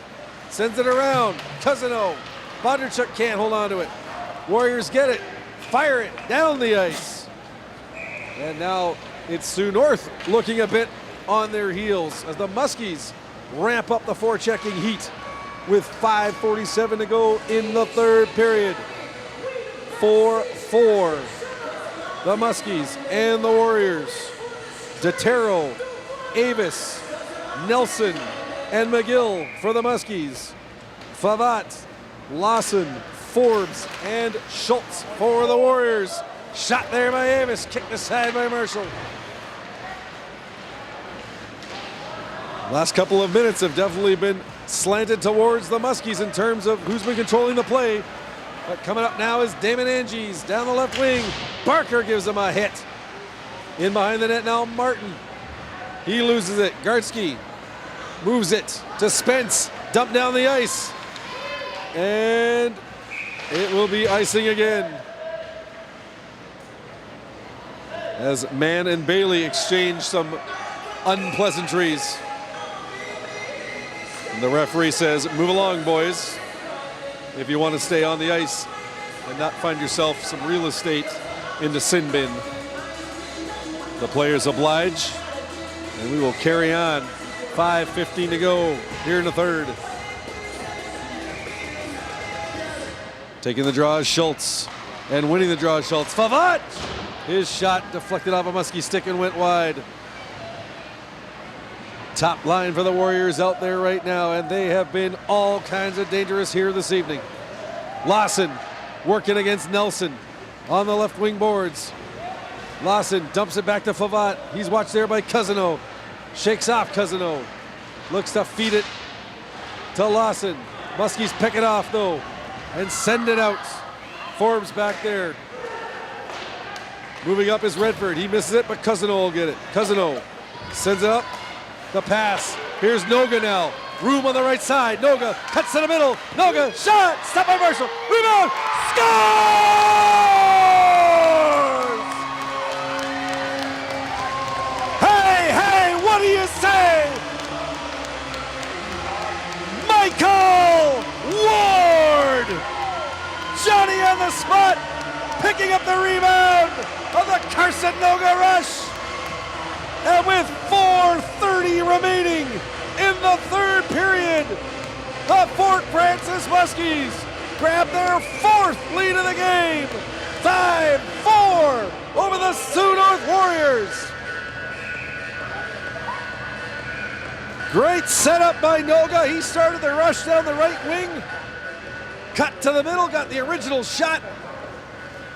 sends it around. Cousino. Bondarchuk can't hold on to it. Warriors get it. Fire it down the ice. And now it's Sioux North looking a bit on their heels as the Muskies ramp up the forechecking heat with 5:47 to go in the third period. 4-4. The Muskies and the Warriors. Detero, Avis, Nelson, and McGill for the Muskies. Favat, Lawson, Forbes, and Schultz for the Warriors. Shot there by Avis, kicked aside by Marshall. Last couple of minutes have definitely been slanted towards the Muskies in terms of who's been controlling the play. But coming up now is Damon Anges down the left wing. Barker gives him a hit. In behind the net now, Martin. He loses it. Gartsky moves it to Spence. Dump down the ice. And it will be icing again. As Mann and Bailey exchange some unpleasantries. And the referee says, move along, boys, if you want to stay on the ice and not find yourself some real estate in the sin bin. The players oblige, and we will carry on. 5:15 to go here in the third. Taking the draw is Schultz, and winning the draw is Schultz. Favat! His shot deflected off a Muskie stick and went wide. Top line for the Warriors out there right now, and they have been all kinds of dangerous here this evening. Lawson working against Nelson on the left wing boards. Lawson dumps it back to Favat. He's watched there by Cousino. Shakes off Cousino. Looks to feed it to Lawson. Muskies pick it off though and send it out. Forbes back there. Moving up is Redford. He misses it, but Cousino will get it. Cousino sends it up. The pass. Here's Noga now. Room on the right side. Noga cuts to the middle. Noga shot. Stopped by Marshall. Rebound. Scores! Hey, what do you say? Michael Ward. Johnny on the spot. Picking up the rebound of the Carson Noga rush. And with 4:30 remaining in the third period, the Fort Francis Muskies grab their fourth lead of the game. 5-4 over the Sioux North Warriors. Great setup by Noga. He started the rush down the right wing. Cut to the middle, got the original shot.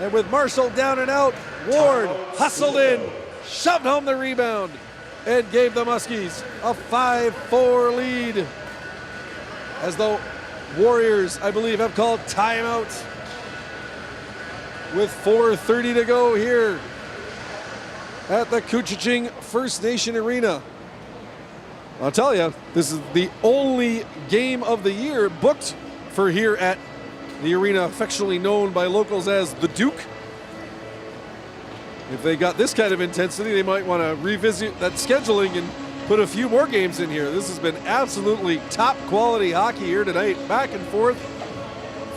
And with Marshall down and out, Ward hustled in, shoved home the rebound, and gave the Muskies a 5-4 lead. As the Warriors, I believe, have called timeout with 4:30 to go here at the Couchiching First Nation Arena. I'll tell you, this is the only game of the year booked for here at the arena affectionately known by locals as the Duke. If they got this kind of intensity, they might want to revisit that scheduling and put a few more games in here. This has been absolutely top quality hockey here tonight. Back and forth,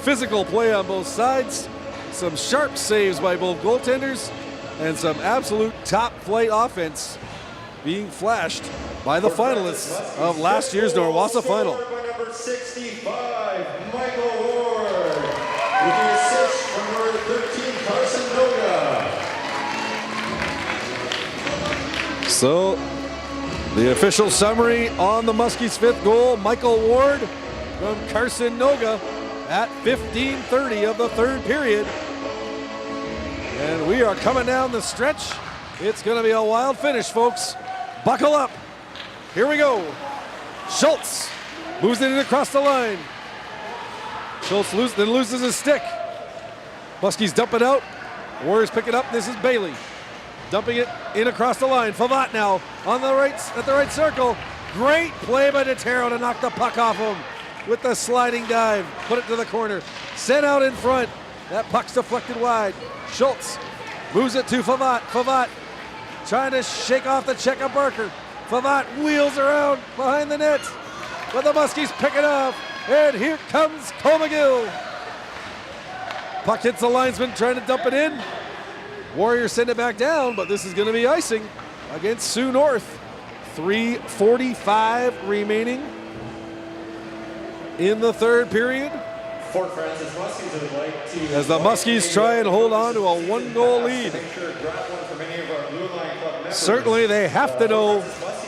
physical play on both sides, some sharp saves by both goaltenders, and some absolute top flight offense being flashed by the finalists of last year's Norwassa final. By number 65, Michael Ward, with the assist from number 13, Carson Noga. So, the official summary on the Muskies' fifth goal, Michael Ward from Carson Noga at 15:30 of the third period. And we are coming down the stretch It's going to be a wild finish, folks. Buckle up. Here we go. Schultz moves it in across the line. Schultz loses his stick. Muskies dump it out. Warriors pick it up. This is Bailey dumping it in across the line. Favat now on the right, at the right circle. Great play by Detero to knock the puck off him with the sliding dive. Put it to the corner. Sent out in front. That puck's deflected wide. Schultz moves it to Favat. Favat trying to shake off the check of Barker. Favat wheels around behind the net. But the Muskies pick it up. And here comes Cole McGill. Puck hits the linesman trying to dump it in. Warriors send it back down, but this is going to be icing against Sioux North. 3:45 remaining in the third period. Fort Francis Muskies would like to, as the Muskies try and hold on to a 1-goal lead. Certainly they have to know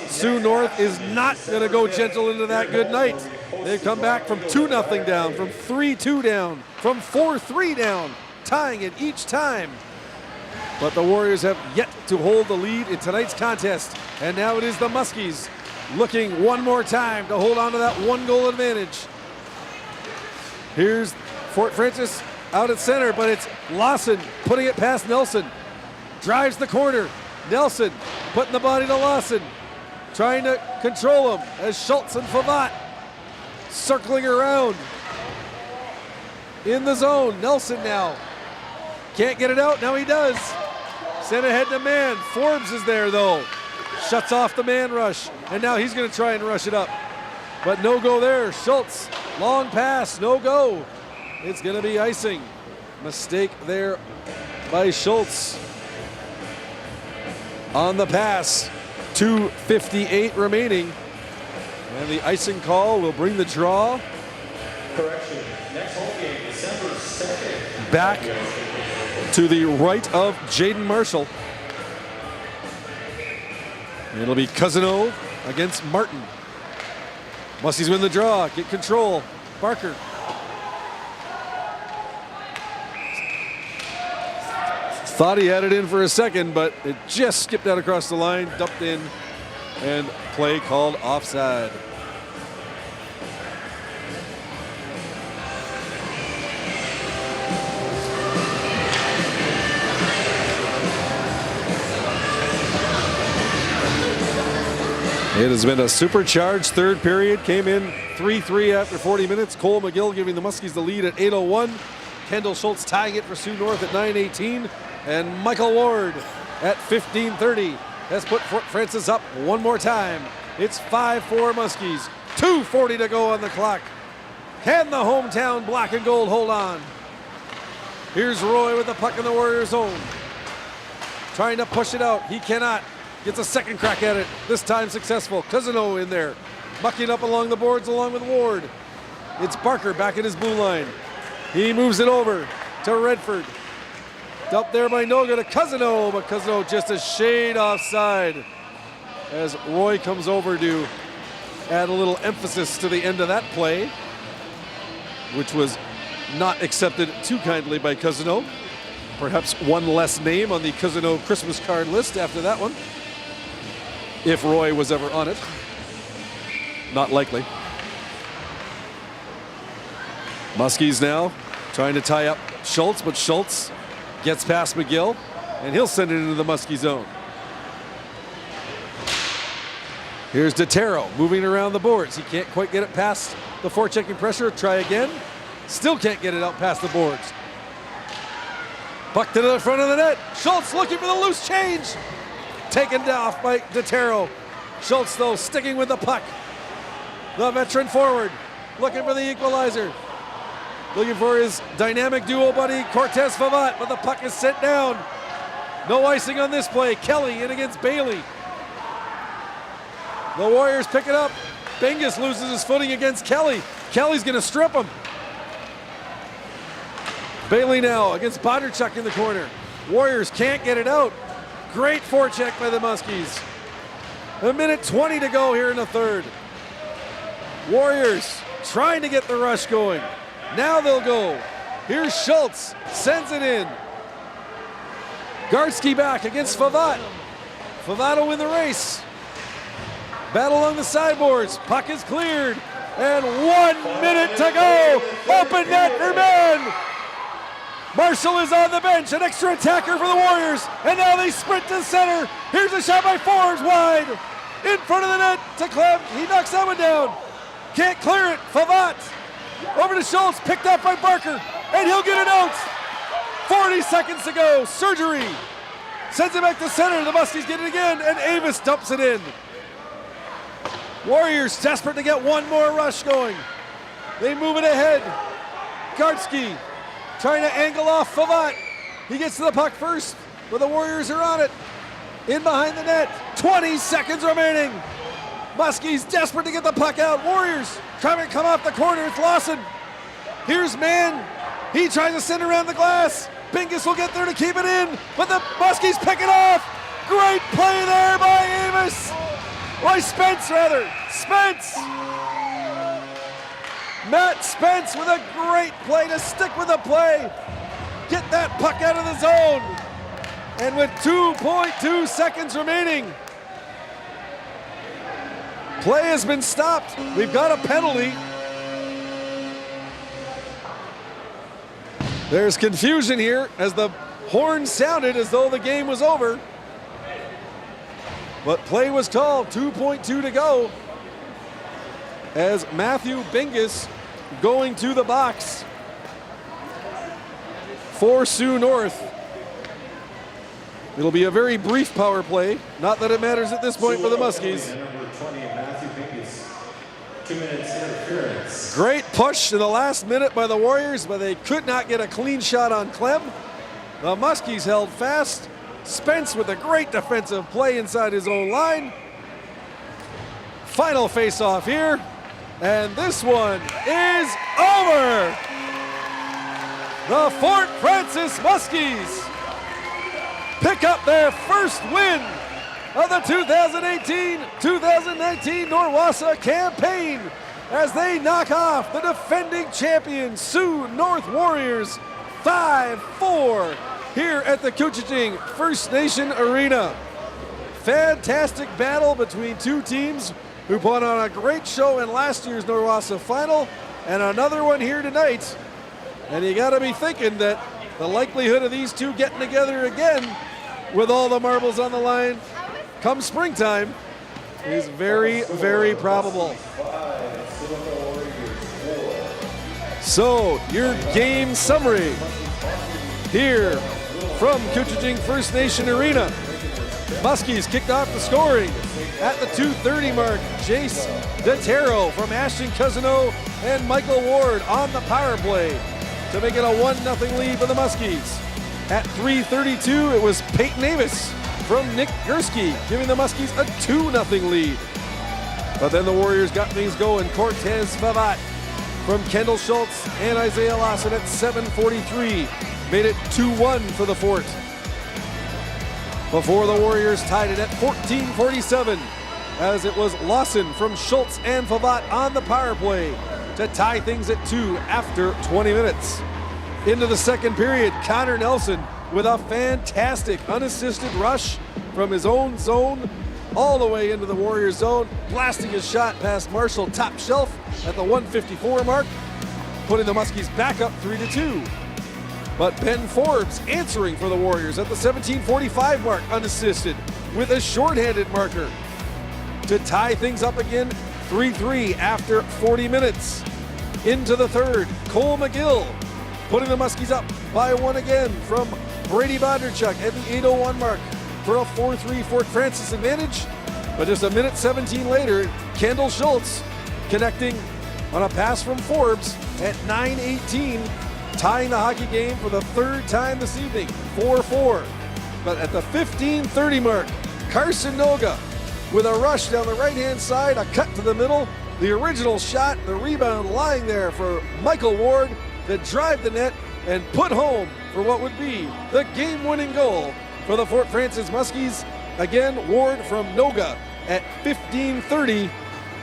Sioux North is not going to go gentle into that good night. They've come back from 2-0 down, from 3-2 down, from 4-3 down, tying it each time. But the Warriors have yet to hold the lead in tonight's contest. And now it is the Muskies looking one more time to hold on to that 1-goal advantage. Here's Fort Francis out at center, but it's Lawson putting it past Nelson. Drives the corner. Nelson putting the body to Lawson. Trying to control him as Schultz and Favat circling around in the zone. Nelson now can't get it out. Now he does. Sent ahead to man. Forbes is there though. Shuts off the man rush. And now he's going to try and rush it up. But no go there. Schultz, long pass, no go. It's going to be icing. Mistake there by Schultz on the pass. 2:58 remaining. And the icing call will bring the draw. Correction. Next home game, December 2nd. Back to the right of Jaden Marshall. It'll be Cousineau against Martin. Muskies win the draw, get control. Barker. Thought he had it in for a second, but it just skipped out across the line, dumped in, and play called offside. It has been a supercharged third period. Came in 3-3 after 40 minutes. Cole McGill giving the Muskies the lead at 8:01. Kendall Schultz tying it for Sioux North at 9:18. And Michael Ward at 15:30 has put Fort Francis up one more time. It's 5-4 Muskies. 2:40 to go on the clock. Can the hometown black and gold hold on? Here's Roy with the puck in the Warriors zone. Trying to push it out. He cannot. Gets a second crack at it. This time successful. Cousineau in there. Mucking up along the boards along with Ward. It's Barker back at his blue line. He moves it over to Redford. Dumped there by Noga to Cousineau, but Cousineau just a shade offside as Roy comes over to add a little emphasis to the end of that play, which was not accepted too kindly by Cousineau. Perhaps one less name on the Cousineau Christmas card list after that one, if Roy was ever on it. Not likely. Muskies now trying to tie up Schultz, but Schultz gets past McGill, and he'll send it into the Muskie zone. Here's Detero moving around the boards. He can't quite get it past the forechecking pressure. Try again. Still can't get it out past the boards. Puck to the front of the net. Schultz looking for the loose change. Taken off by Detero. Schultz, though, sticking with the puck. The veteran forward looking for the equalizer. Looking for his dynamic duo buddy, Cortez Favat, but the puck is sent down. No icing on this play. Kelly in against Bailey. The Warriors pick it up. Bengus loses his footing against Kelly. Kelly's going to strip him. Bailey now against Bondarchuk in the corner. Warriors can't get it out. Great forecheck by the Muskies. 1:20 to go here in the third. Warriors trying to get the rush going. Now they'll go. Here's Schultz, sends it in. Gartsky back against Favat. Favato will win the race. Battle along the sideboards. Puck is cleared. And 1 minute to go. Open net for men. Marshall is on the bench. An extra attacker for the Warriors. And now they sprint to center. Here's a shot by Forbes wide. In front of the net to Clem. He knocks that one down. Can't clear it. Favat. Over to Schultz. Picked up by Barker. And he'll get it out. 40 seconds to go. Surgery. Sends it back to center. The Muskies get it again. And Avis dumps it in. Warriors desperate to get one more rush going. They move it ahead. Gartsky trying to angle off Favat. He gets to the puck first, but the Warriors are on it. In behind the net. 20 seconds remaining. Muskies desperate to get the puck out. Warriors trying to come off the corner. It's Lawson. Here's Mann. He tries to send around the glass. Bingus will get there to keep it in, but the Muskies pick it off. Great play there by Amos. Spence rather. Spence. Matt Spence with a great play to stick with the play. Get that puck out of the zone. And with 2.2 seconds remaining, play has been stopped. We've got a penalty. There's confusion here as the horn sounded as though the game was over. But play was called, 2.2 to go. As Matthew Bingus going to the box for Sioux North. It'll be a very brief power play. Not that it matters at this point for the Muskies. Number 20, Matthew Bingus. 2 minutes interference. Great push in the last minute by the Warriors, but they could not get a clean shot on Clem. The Muskies held fast. Spence with a great defensive play inside his own line. Final face-off here, and this one is over. The Fort Francis Muskies pick up their first win of the 2018-2019 Norwassa campaign as they knock off the defending champion Sioux North Warriors 5-4 here at the Couchiching First Nation Arena. Fantastic battle between two teams who put on a great show in last year's Norwassa final and another one here tonight. And you gotta be thinking that the likelihood of these two getting together again with all the marbles on the line come springtime is very, very probable. So, your game summary here from Couchiching First Nation Arena. Muskies kicked off the scoring at the 2:30 mark. Jace DeTero from Ashton Cousino and Michael Ward on the power play to make it a 1-0 lead for the Muskies. At 3:32, it was Peyton Avis from Nick Gursky, giving the Muskies a 2-0 lead. But then the Warriors got things going. Cortez Favat from Kendall Schultz and Isaiah Lawson at 7:43 made it 2-1 for the Fort. Before the Warriors tied it at 14:47, as it was Lawson from Schultz and Favat on the power play to tie things at 2 after 20 minutes. Into the second period, Connor Nelson with a fantastic unassisted rush from his own zone all the way into the Warriors zone, blasting his shot past Marshall top shelf at the 1:54 mark, putting the Muskies back up 3-2. But Ben Forbes answering for the Warriors at the 17:45 mark unassisted with a shorthanded marker to tie things up again 3-3 after 40 minutes. Into the third, Cole McGill putting the Muskies up by 1 again from Brady Bondarchuk at the 8:01 mark for a 4-3 Fort Francis advantage. But just a minute 17 later, Kendall Schultz connecting on a pass from Forbes at 9:18, tying the hockey game for the third time this evening, 4-4. But at the 15:30 mark, Carson Noga with a rush down the right-hand side, a cut to the middle, the original shot, the rebound lying there for Michael Ward to drive the net and put home for what would be the game-winning goal for the Fort Francis Muskies. Again, Ward from Noga at 15:30,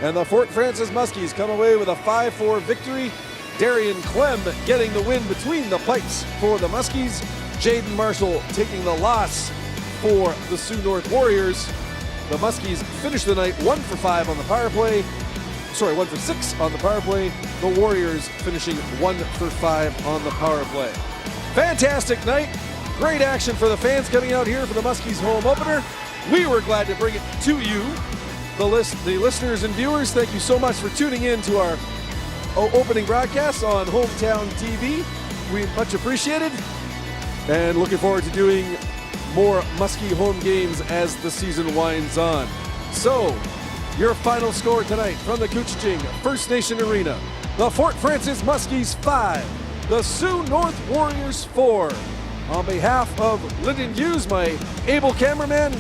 and the Fort Francis Muskies come away with a 5-4 victory. Darian Clem getting the win between the pipes for the Muskies. Jaden Marshall taking the loss for the Sioux North Warriors. The Muskies finished the night 1 for 5 on the power play. 1 for 6 on the power play. The Warriors finishing 1 for 5 on the power play. Fantastic night. Great action for the fans coming out here for the Muskies home opener. We were glad to bring it to you, the listeners and viewers. Thank you so much for tuning in to our opening broadcast on Hometown TV. We much appreciated, and looking forward to doing more Muskie home games as the season winds on. So, your final score tonight from the Couchiching First Nation Arena: the Fort Francis Muskies 5, the Sioux North Warriors 4. On behalf of Lyndon Hughes, my able cameraman,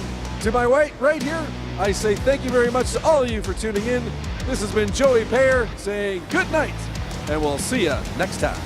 to my right here, I say thank you very much to all of you for tuning in. This has been Joey Payer saying good night, and we'll see you next time.